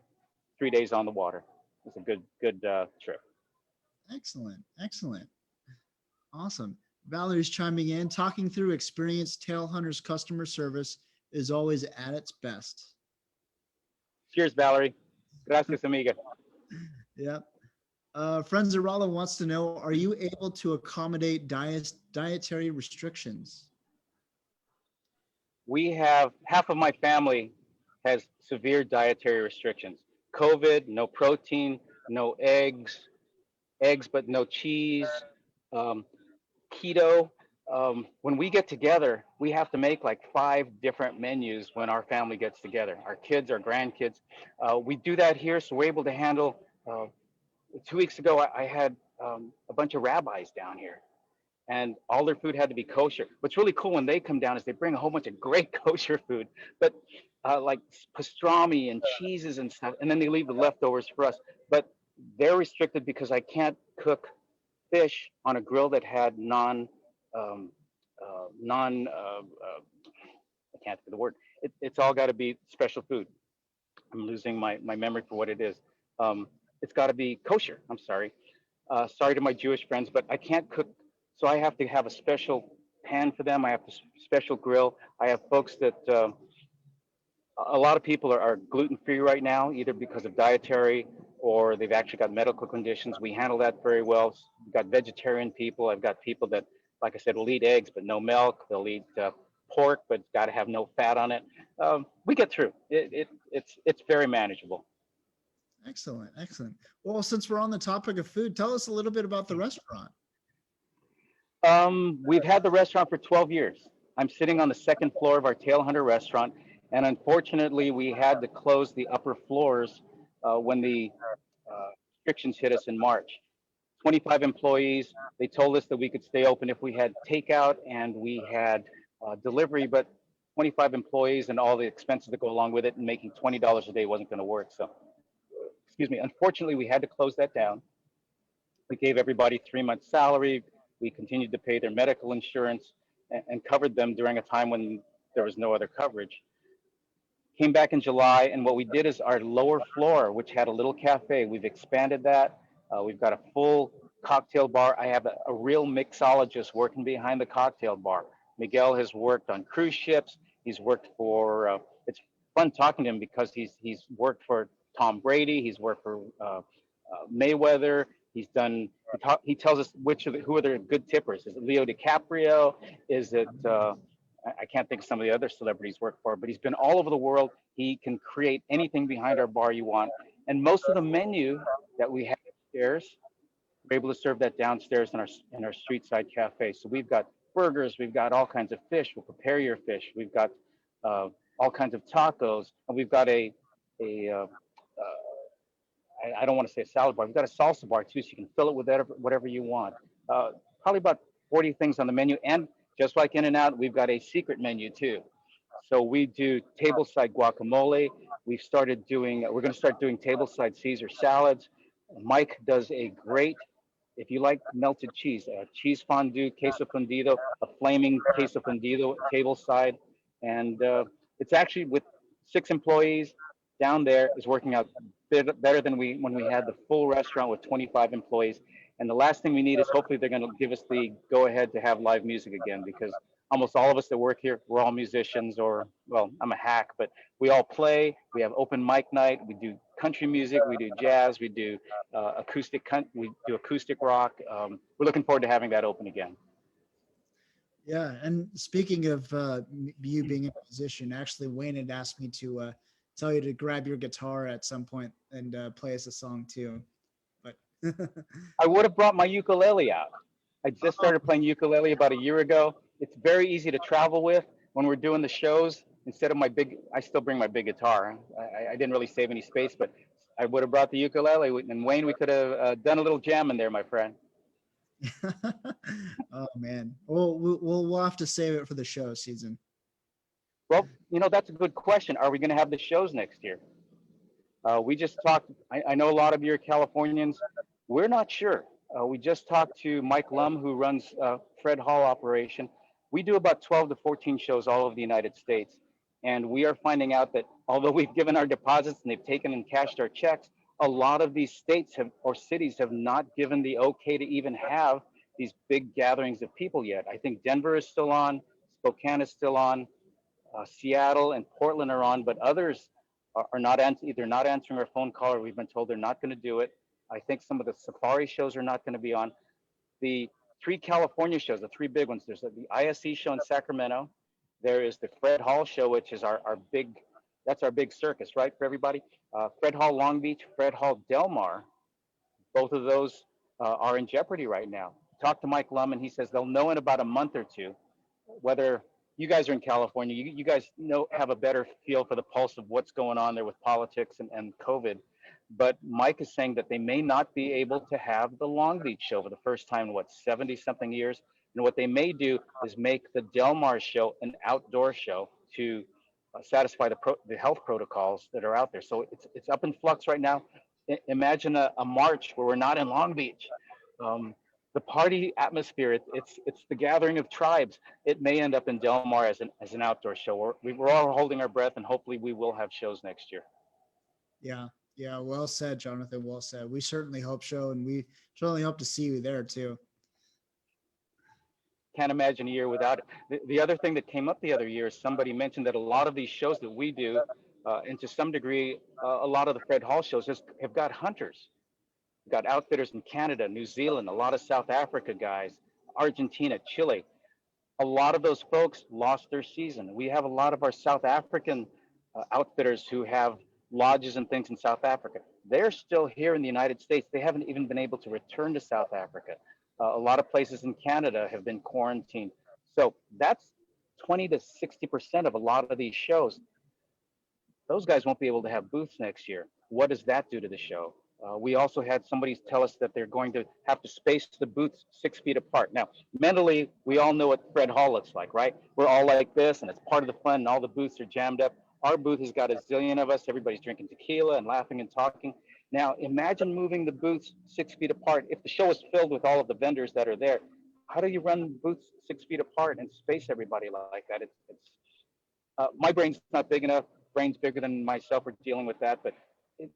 3 days on the water. It's a good trip. Excellent. Excellent. Awesome. Valerie's chiming in, talking through experience. Tailhunter's customer service is always at its best. Cheers, Valerie. Gracias, amiga. Yep. Friends Rala wants to know, are you able to accommodate dietary restrictions? We have half of my family has severe dietary restrictions. COVID, no protein, no eggs but no cheese, um, keto. When we get together, we have to make like 5 different menus when our family gets together. Our kids, our grandkids. We do that here, so we're able to handle. 2 weeks ago, I had a bunch of rabbis down here, and all their food had to be kosher. What's really cool when they come down is they bring a whole bunch of great kosher food, but like pastrami and cheeses and stuff, and then they leave the leftovers for us. But they're restricted because I can't cook fish on a grill that had um, I can't think of the word. It's all got to be special food. I'm losing my memory for what it is. It's got to be kosher. I'm sorry. Sorry to my Jewish friends, but I can't cook. So I have to have a special pan for them. I have a special grill. I have folks that a lot of people are gluten free right now, either because of dietary or they've actually got medical conditions. We handle that very well. We've got vegetarian people. I've got people that, like I said, will eat eggs but no milk. They'll eat pork, but it's got to have no fat on it. We get through. It's very manageable. Excellent. Excellent. Well, since we're on the topic of food, tell us a little bit about the restaurant. We've had the restaurant for 12 years. I'm sitting on the second floor of our Tailhunter Restaurant, and unfortunately, we had to close the upper floors when the restrictions hit us in March. 25 employees. They told us that we could stay open if we had takeout and we had delivery, but 25 employees and all the expenses that go along with it, and making $20 a day wasn't going to work. So, excuse me. Unfortunately, we had to close that down. We gave everybody 3 months' salary. We continued to pay their medical insurance and covered them during a time when there was no other coverage. Came back in July, and what we did is our lower floor, which had a little cafe, we've expanded that. We've got a full cocktail bar. I have a real mixologist working behind the cocktail bar. Miguel has worked on cruise ships. He's worked for, it's fun talking to him because he's worked for Tom Brady, he's worked for Mayweather. He's done. He tells us who are the good tippers. Is it Leo DiCaprio? Is it I can't think of some of the other celebrities work for, but he's been all over the world. He can create anything behind our bar you want, and most of the menu that we have upstairs, we're able to serve that downstairs in our street side cafe. So we've got burgers, we've got all kinds of fish. We'll prepare your fish. We've got uh, all kinds of tacos, and we've got a I don't want to say a salad bar. We've got a salsa bar too, so you can fill it with whatever you want. Probably about 40 things on the menu, and just like In and Out, we've got a secret menu too. So we do tableside guacamole. We're going to start doing tableside Caesar salads. Mike does a great, if you like melted cheese, cheese fondue, queso fundido, a flaming queso fundido tableside. And it's actually with 6 employees down there is working out better than when we had the full restaurant with 25 employees. And the last thing we need is hopefully they're going to give us the go ahead to have live music again, because almost all of us that work here, we're all musicians, or, well, I'm a hack, but we all play. We have open mic night. We do country music. We do jazz. We do we do acoustic rock. We're looking forward to having that open again. Yeah, and speaking of you being a musician, actually Wayne had asked me to tell you to grab your guitar at some point and play us a song too. But I would have brought my ukulele out. I just started playing ukulele about a year ago. It's very easy to travel with when we're doing the shows. Instead of I still bring my big guitar. I didn't really save any space, but I would have brought the ukulele. And Wayne, we could have done a little jam in there, my friend. oh man, we'll have to save it for the show season. Well, that's a good question. Are we going to have the shows next year? We just talked. I know a lot of you are Californians. We're not sure. We just talked to Mike Lum, who runs Fred Hall operation. We do about 12 to 14 shows all over the United States. And we are finding out that although we've given our deposits and they've taken and cashed our checks, a lot of these states or cities have not given the okay to even have these big gatherings of people yet. I think Denver is still on, Spokane is still on, Seattle and Portland are on, but others are not either not answering our phone call, or we've been told they're not going to do it. I think some of the safari shows are not going to be on. The 3 California shows, the 3 big ones, there's the ISE show in Sacramento. There is the Fred Hall show, which is our big circus, right, for everybody. Fred Hall Long Beach, Fred Hall Del Mar, both of those are in jeopardy right now. Talk to Mike Lum, and he says they'll know in about a month or two whether you guys are in California. You guys have a better feel for the pulse of what's going on there with politics and COVID. But Mike is saying that they may not be able to have the Long Beach show for the first time in 70 something years. And what they may do is make the Del Mar show an outdoor show to satisfy the health protocols that are out there. So it's up in flux right now. Imagine a March where we're not in Long Beach. The party atmosphere, it's the gathering of tribes. It may end up in Del Mar as an outdoor show. We're all holding our breath, and hopefully we will have shows next year. Yeah, well said, Jonathan, well said. We certainly hope so, and we certainly hope to see you there too. Can't imagine a year without it. The other thing that came up the other year is somebody mentioned that a lot of these shows that we do, and to some degree, a lot of the Fred Hall shows have got hunters. We've got outfitters in Canada, New Zealand, a lot of South Africa guys, Argentina, Chile. A lot of those folks lost their season. We have a lot of our South African outfitters who have lodges and things in South Africa. They're still here in the United States. They haven't even been able to return to South Africa. A lot of places in Canada have been quarantined. So that's 20 to 60% of a lot of these shows. Those guys won't be able to have booths next year. What does that do to the show? We also had somebody tell us that they're going to have to space the booths 6 feet apart. Now, mentally, we all know what Fred Hall looks like, right? We're all like this, and it's part of the fun, and all the booths are jammed up. Our booth has got a zillion of us. Everybody's drinking tequila and laughing and talking. Now, imagine moving the booths 6 feet apart. If the show is filled with all of the vendors that are there, how do you run booths 6 feet apart and space everybody like that? My brain's not big enough. Brain's bigger than myself. We're dealing with that, but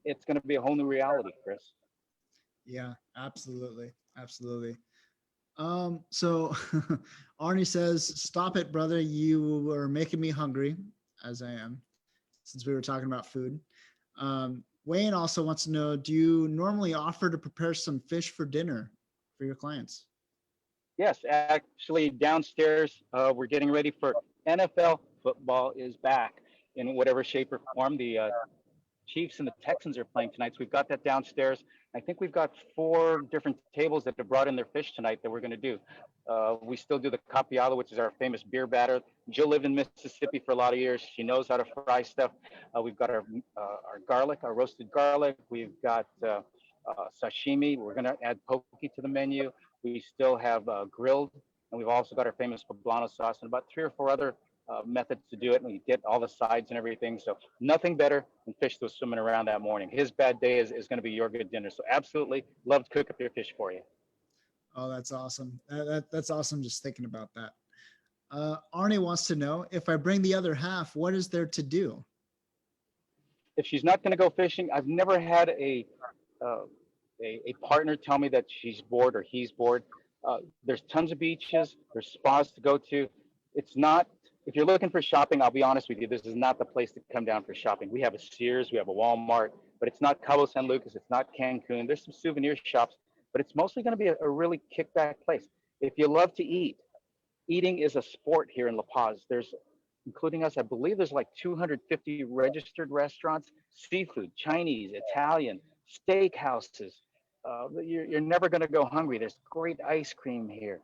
it's going to be a whole new reality, Chris. Yeah, absolutely. So Arnie says, "Stop it, brother. You are making me hungry," as I am. since we were talking about food. Wayne also wants to know, do you normally offer to prepare some fish for dinner for your clients? Yes, actually, downstairs, we're getting ready for NFL football is back in whatever shape or form. The Chiefs and the Texans are playing tonight, so we've got that downstairs. I think we've got 4 different tables that have brought in their fish tonight that we're going to do. We still do the capiala, which is our famous beer batter. Jill lived in Mississippi for a lot of years. She knows how to fry stuff. We've got our garlic, our roasted garlic. We've got sashimi. We're going to add poke to the menu. We still have grilled, and we've also got our famous poblano sauce and about 3 or 4 other methods to do it. And we get all the sides and everything. So nothing better than fish to swimming around that morning. His bad day is going to be your good dinner. So absolutely love to cook up your fish for you. Oh, that's awesome. That's awesome just thinking about that. Arnie wants to know, if I bring the other half, what is there to do? If she's not going to go fishing, I've never had uh, a partner tell me that she's bored or he's bored. There's tons of beaches. There's spas to go to. It's not, if you're looking for shopping, I'll be honest with you, this is not the place to come down for shopping. We have a Sears, we have a Walmart, but it's not Cabo San Lucas, it's not Cancun. There's some souvenir shops, but it's mostly going to be a really kickback place. If you love to eat, eating is a sport here in La Paz. There's, including us, I believe there's like 250 registered restaurants, seafood, Chinese, Italian, steak houses. You're never going to go hungry. There's great ice cream here.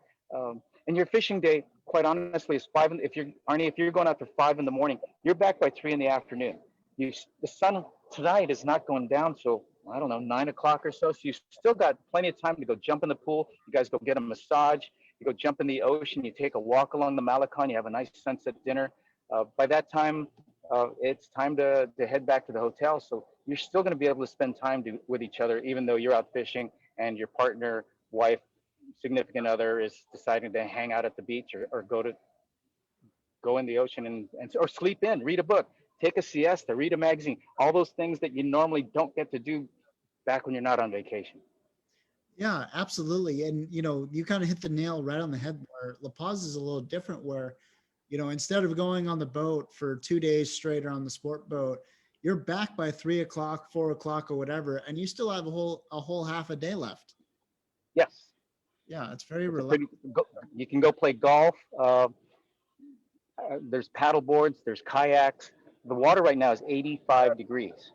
And your fishing day, quite honestly, is if you're, Arnie, if you're going out to 5 in the morning, you're back by 3 in the afternoon. The sun tonight is not going down till, I don't know, 9 o'clock or so. So you still got plenty of time to go jump in the pool. You guys go get a massage. You go jump in the ocean. You take a walk along the Malecon. You have a nice sunset dinner. By that time, it's time to head back to the hotel. So you're still going to be able to spend time with each other, even though you're out fishing and your partner, wife, significant other is deciding to hang out at the beach or go in the ocean or sleep in, read a book, take a siesta, read a magazine, all those things that you normally don't get to do back when you're not on vacation. Yeah, absolutely. And, you kind of hit the nail right on the head where La Paz is a little different where, instead of going on the boat for 2 days straight or on the sport boat, you're back by 3 o'clock, 4 o'clock or whatever, and you still have a whole half a day left. Yes. Yeah, it's very relaxing. You can go play golf. There's paddle boards, there's kayaks. The water right now is 85 degrees.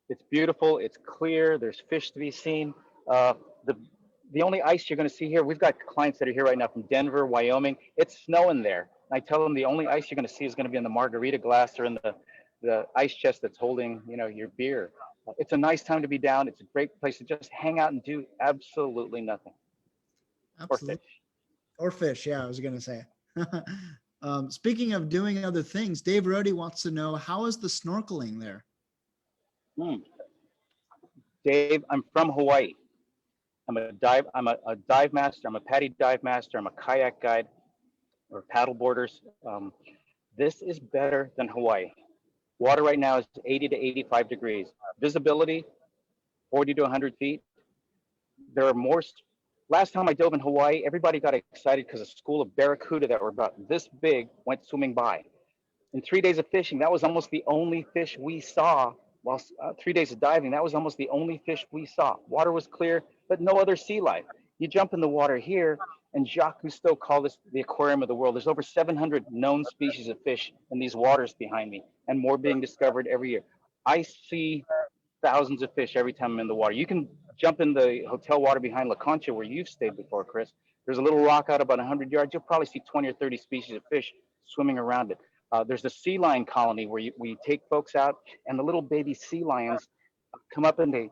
It's beautiful. It's clear. There's fish to be seen. The only ice you're going to see here, we've got clients that are here right now from Denver, Wyoming. It's snowing there. I tell them the only ice you're going to see is going to be in the margarita glass or in the ice chest that's holding, your beer. It's a nice time to be down. It's a great place to just hang out and do absolutely nothing. Absolutely. Or fish. Yeah, I was going to say. Speaking of doing other things, Dave Rohde wants to know, how is the snorkeling there? Dave, I'm from Hawaii. I'm a dive master. I'm a PADI dive master. I'm a kayak guide or paddle boarders. This is better than Hawaii. Water right now is 80 to 85 degrees. Visibility, 40 to 100 feet. There are more. Last time I dove in Hawaii, everybody got excited because a school of barracuda that were about this big went swimming by. In 3 days of fishing, that was almost the only fish we saw. While 3 days of diving, that was almost the only fish we saw. Water was clear, but no other sea life. You jump in the water here, and Jacques Cousteau called this the aquarium of the world. There's over 700 known species of fish in these waters behind me, and more being discovered every year. I see thousands of fish every time I'm in the water. You can jump in the hotel water behind La Concha where you've stayed before, Chris. There's a little rock out about 100 yards. You'll probably see 20 or 30 species of fish swimming around it. There's a sea lion colony where we take folks out, and the little baby sea lions come up and they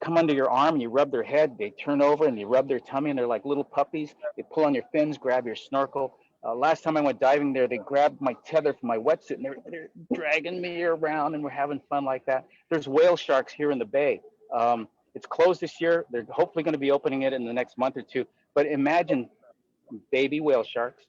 come under your arm and you rub their head. They turn over and you rub their tummy, and they're like little puppies. They pull on your fins, grab your snorkel. Last time I went diving there, they grabbed my tether from my wetsuit and they're dragging me around, and we're having fun like that. There's whale sharks here in the bay. It's closed this year. They're hopefully going to be opening it in the next month or two. But imagine baby whale sharks,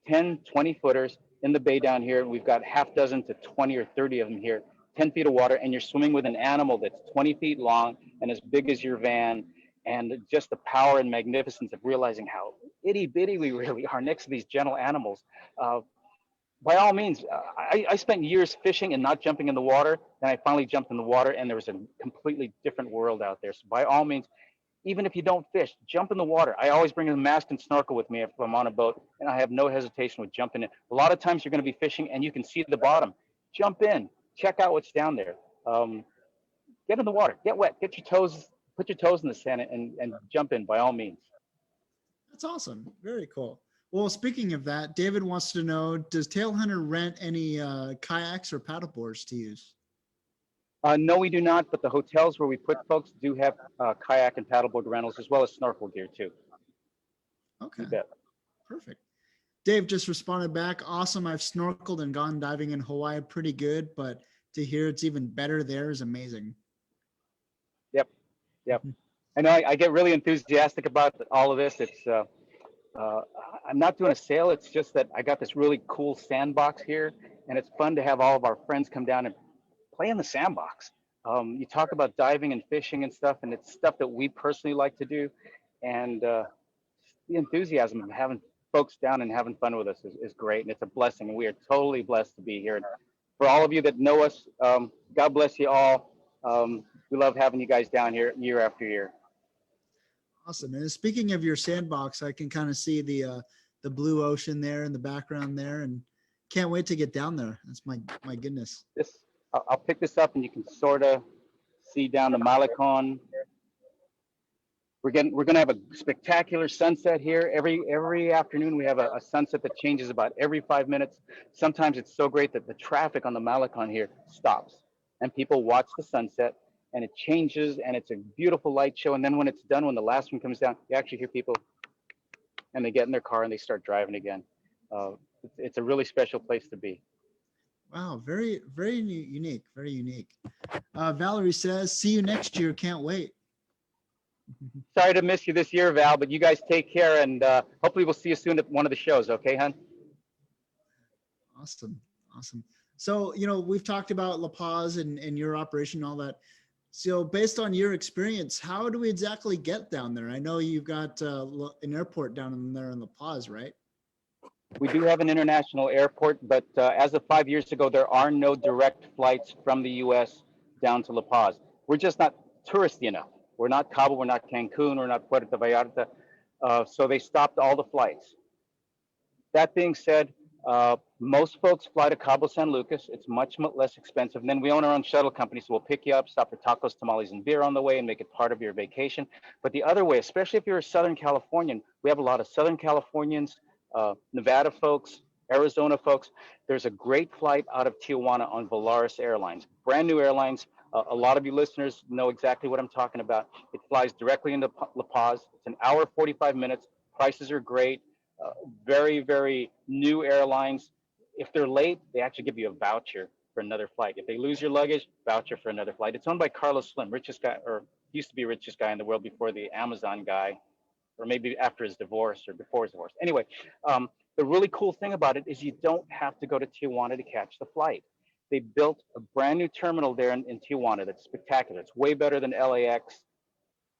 10, 20 footers in the bay down here. We've got half dozen to 20 or 30 of them here, 10 feet of water, and you're swimming with an animal that's 20 feet long and as big as your van. And just the power and magnificence of realizing how itty bitty we really are next to these gentle animals. by all means, I spent years fishing and not jumping in the water. Then I finally jumped in the water, and there was a completely different world out there. So by all means, even if you don't fish, jump in the water. I always bring a mask and snorkel with me if I'm on a boat, and I have no hesitation with jumping in. A lot of times you're going to be fishing and you can see the bottom. Jump in, check out what's down there. Um, get in the water, get wet, get your toes, put your toes in the sand, and jump in by all means. That's awesome. Very cool. Well, speaking of that, David wants to know, does Tailhunter rent any kayaks or paddleboards to use? No, we do not, but the hotels where we put folks do have kayak and paddleboard rentals as well as snorkel gear too. Okay, You bet. perfect. Dave just responded back. Awesome. I've snorkeled and gone diving in Hawaii pretty good, but to hear it's even better there is amazing. Yep, yep. I know I get really enthusiastic about all of this. Uh, I'm not doing a sale. It's just that I got this really cool sandbox here, and it's fun to have all of our friends come down and play in the sandbox. You talk about diving and fishing and stuff, and it's stuff that we personally like to do. And the enthusiasm of having folks down and having fun with us is great, and it's a blessing. And we are totally blessed to be here. And for all of you that know us, God bless you all. We love having you guys down here year after year. Awesome. And speaking of your sandbox, I can kind of see the blue ocean there in the background there, and can't wait to get down there. That's my goodness. This I'll pick this up, and you can sort of see down the Malecon. We're gonna have a spectacular sunset here. Every afternoon we have a sunset that changes about every 5 minutes. Sometimes it's so great that the traffic on the Malecon here stops, and people watch the sunset, and it changes, and it's a beautiful light show. And then when it's done, when the last one comes down, you actually hear people, and they get in their car and they start driving again. It's a really special place to be. Wow, very, very unique, very unique. Valerie says, see you next year. Can't wait. Sorry to miss you this year, Val, but you guys take care, and hopefully we'll see you soon at one of the shows. Okay, hon? Awesome. Awesome. So, we've talked about La Paz and your operation and all that. So based on your experience, how do we exactly get down there? I know you've got an airport down there in La Paz, right? We do have an international airport, but as of 5 years ago, there are no direct flights from the U.S. down to La Paz. We're just not touristy enough. We're not Cabo, we're not Cancun, we're not Puerto Vallarta. So they stopped all the flights. That being said, most folks fly to Cabo San Lucas. It's much less expensive. And then we own our own shuttle company, so we'll pick you up, stop for tacos, tamales, and beer on the way, and make it part of your vacation. But the other way, especially if you're a Southern Californian, we have a lot of Southern Californians, Nevada folks, Arizona folks. There's a great flight out of Tijuana on Volaris Airlines, brand new airlines. A lot of you listeners know exactly what I'm talking about. It flies directly into La Paz. It's an hour, 45 minutes. Prices are great. Very, very new airlines. If they're late, they actually give you a voucher for another flight. If they lose your luggage, voucher for another flight. It's owned by Carlos Slim, richest guy, or used to be richest guy in the world before the Amazon guy, or maybe after his divorce or before his divorce. Anyway, the really cool thing about it is you don't have to go to Tijuana to catch the flight. They built a brand new terminal there in Tijuana that's spectacular. It's way better than LAX.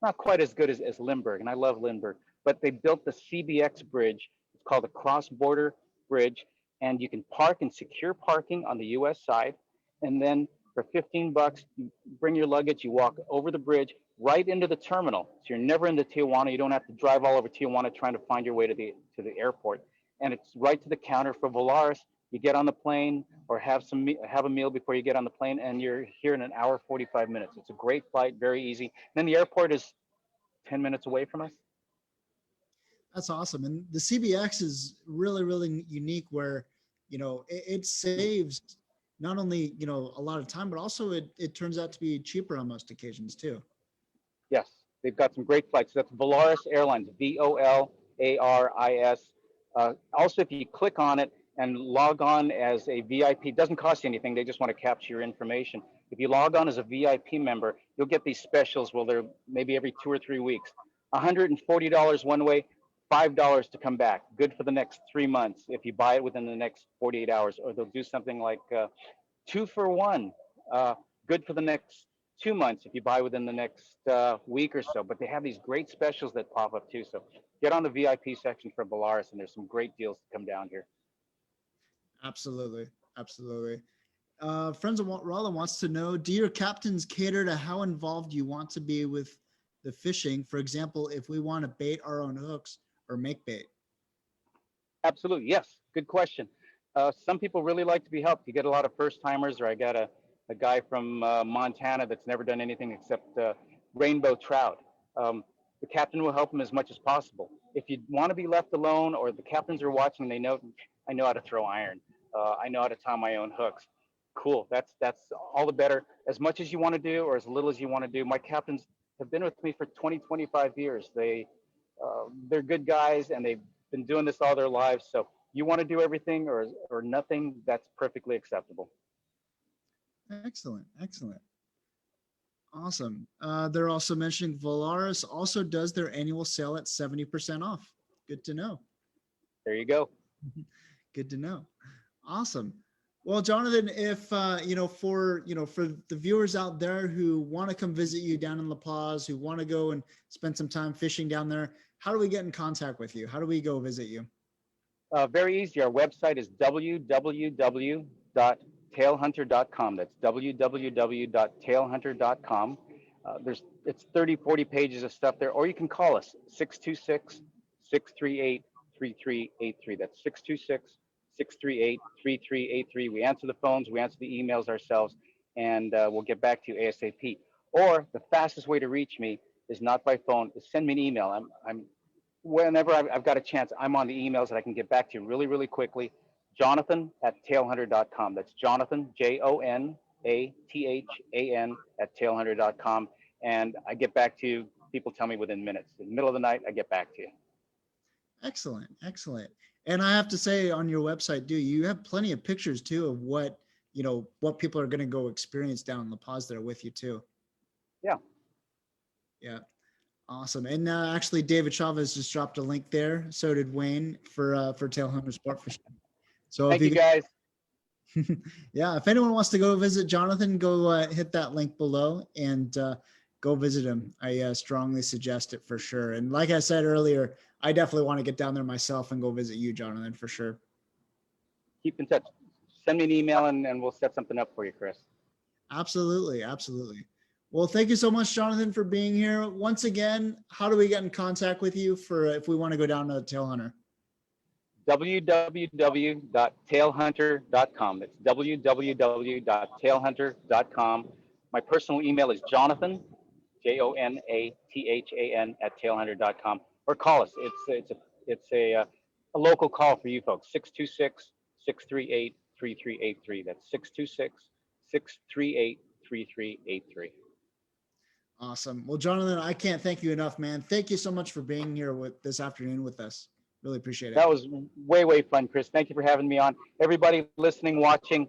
Not quite as good as Lindbergh, and I love Lindbergh, but they built the CBX bridge. It's called a cross-border bridge, and you can park and secure parking on the U.S. side, and then for 15 bucks, you bring your luggage, you walk over the bridge right into the terminal. So you're never into Tijuana. You don't have to drive all over Tijuana trying to find your way to the airport, and it's right to the counter for Volaris. You get on the plane or have a meal before you get on the plane, and you're here in an hour 45 minutes. It's a great flight, very easy. And then the airport is 10 minutes away from us. That's awesome. And the CBX is really, really unique where, it saves not only, a lot of time, but also it turns out to be cheaper on most occasions too. Yes, they've got some great flights. That's Volaris Airlines, Volaris. Also, if you click on it and log on as a VIP, it doesn't cost you anything. They just want to capture your information. If you log on as a VIP member, you'll get these specials where they're maybe every 2 or 3 weeks. $140 one way, $5 to come back. Good for the next 3 months if you buy it within the next 48 hours. Or they'll do something like 2 for 1. Good for the next 2 months if you buy within the next week or so. But they have these great specials that pop up too. So get on the VIP section for Volaris, and there's some great deals to come down here. Absolutely. Absolutely. Friends of Rolla wants to know, do your captains cater to how involved you want to be with the fishing? For example, if we want to bait our own hooks or make bait. Absolutely. Yes. Good question. Some people really like to be helped. You get a lot of first timers, or I got a guy from Montana that's never done anything except rainbow trout. The captain will help him as much as possible. If you want to be left alone, or the captains are watching, they know I know how to throw iron. I know how to tie my own hooks. Cool. That's all the better. As much as you want to do, or as little as you want to do. My captains have been with me for 20, 25 years. They're good guys, and they've been doing this all their lives. So you want to do everything or nothing, that's perfectly acceptable. Excellent. Excellent. Awesome. They're also mentioning Valaris also does their annual sale at 70% off. Good to know. There you go. Good to know. Awesome. Well, Jonathan, if for the viewers out there who want to come visit you down in La Paz, who want to go and spend some time fishing down there, how do we get in contact with you? How do we go visit you? Very easy. Our website is www.tailhunter.com. That's www.tailhunter.com. It's 30, 40 pages of stuff there, or you can call us 626-638-3383. That's 626-638-3383. We answer the phones, we answer the emails ourselves, and we'll get back to you ASAP. Or the fastest way to reach me is not by phone, is send me an email. Whenever I've got a chance, I'm on the emails that I can get back to you really, really quickly. Jonathan@tailhunter.com. That's Jonathan, Jonathan @tailhunter.com. And I get back to you. People tell me within minutes. In the middle of the night, I get back to you. Excellent. Excellent. And I have to say, on your website, you have plenty of pictures too of what people are going to go experience down in La Paz there with you too. Yeah. Yeah. Awesome. And actually, David Chavez just dropped a link there. So did Wayne for Tailhunter Sportfishing. So Thank you guys. Yeah, if anyone wants to go visit Jonathan, go hit that link below and go visit him. I strongly suggest it for sure. And like I said earlier, I definitely want to get down there myself and go visit you, Jonathan, for sure. Keep in touch. Send me an email and we'll set something up for you, Chris. Absolutely. Absolutely. Well, thank you so much, Jonathan, for being here. Once again, how do we get in contact with you for if we want to go down to Tailhunter? www.tailhunter.com. That's www.tailhunter.com. My personal email is Jonathan, Jonathan @tailhunter.com, or call us. It's a local call for you folks. 626-638-3383. That's 626-638-3383. Awesome. Well, Jonathan, I can't thank you enough, man. Thank you so much for being here this afternoon with us. Really appreciate it. That was way, way fun, Chris. Thank you for having me on. Everybody listening, watching,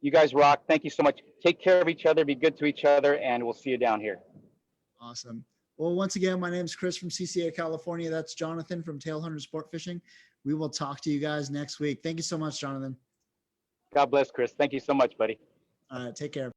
you guys rock. Thank you so much. Take care of each other, be good to each other, and we'll see you down here. Awesome. Well, once again, my name is Chris from CCA, California. That's Jonathan from Tailhunter Sportfishing. We will talk to you guys next week. Thank you so much, Jonathan. God bless, Chris. Thank you so much, buddy. Take care.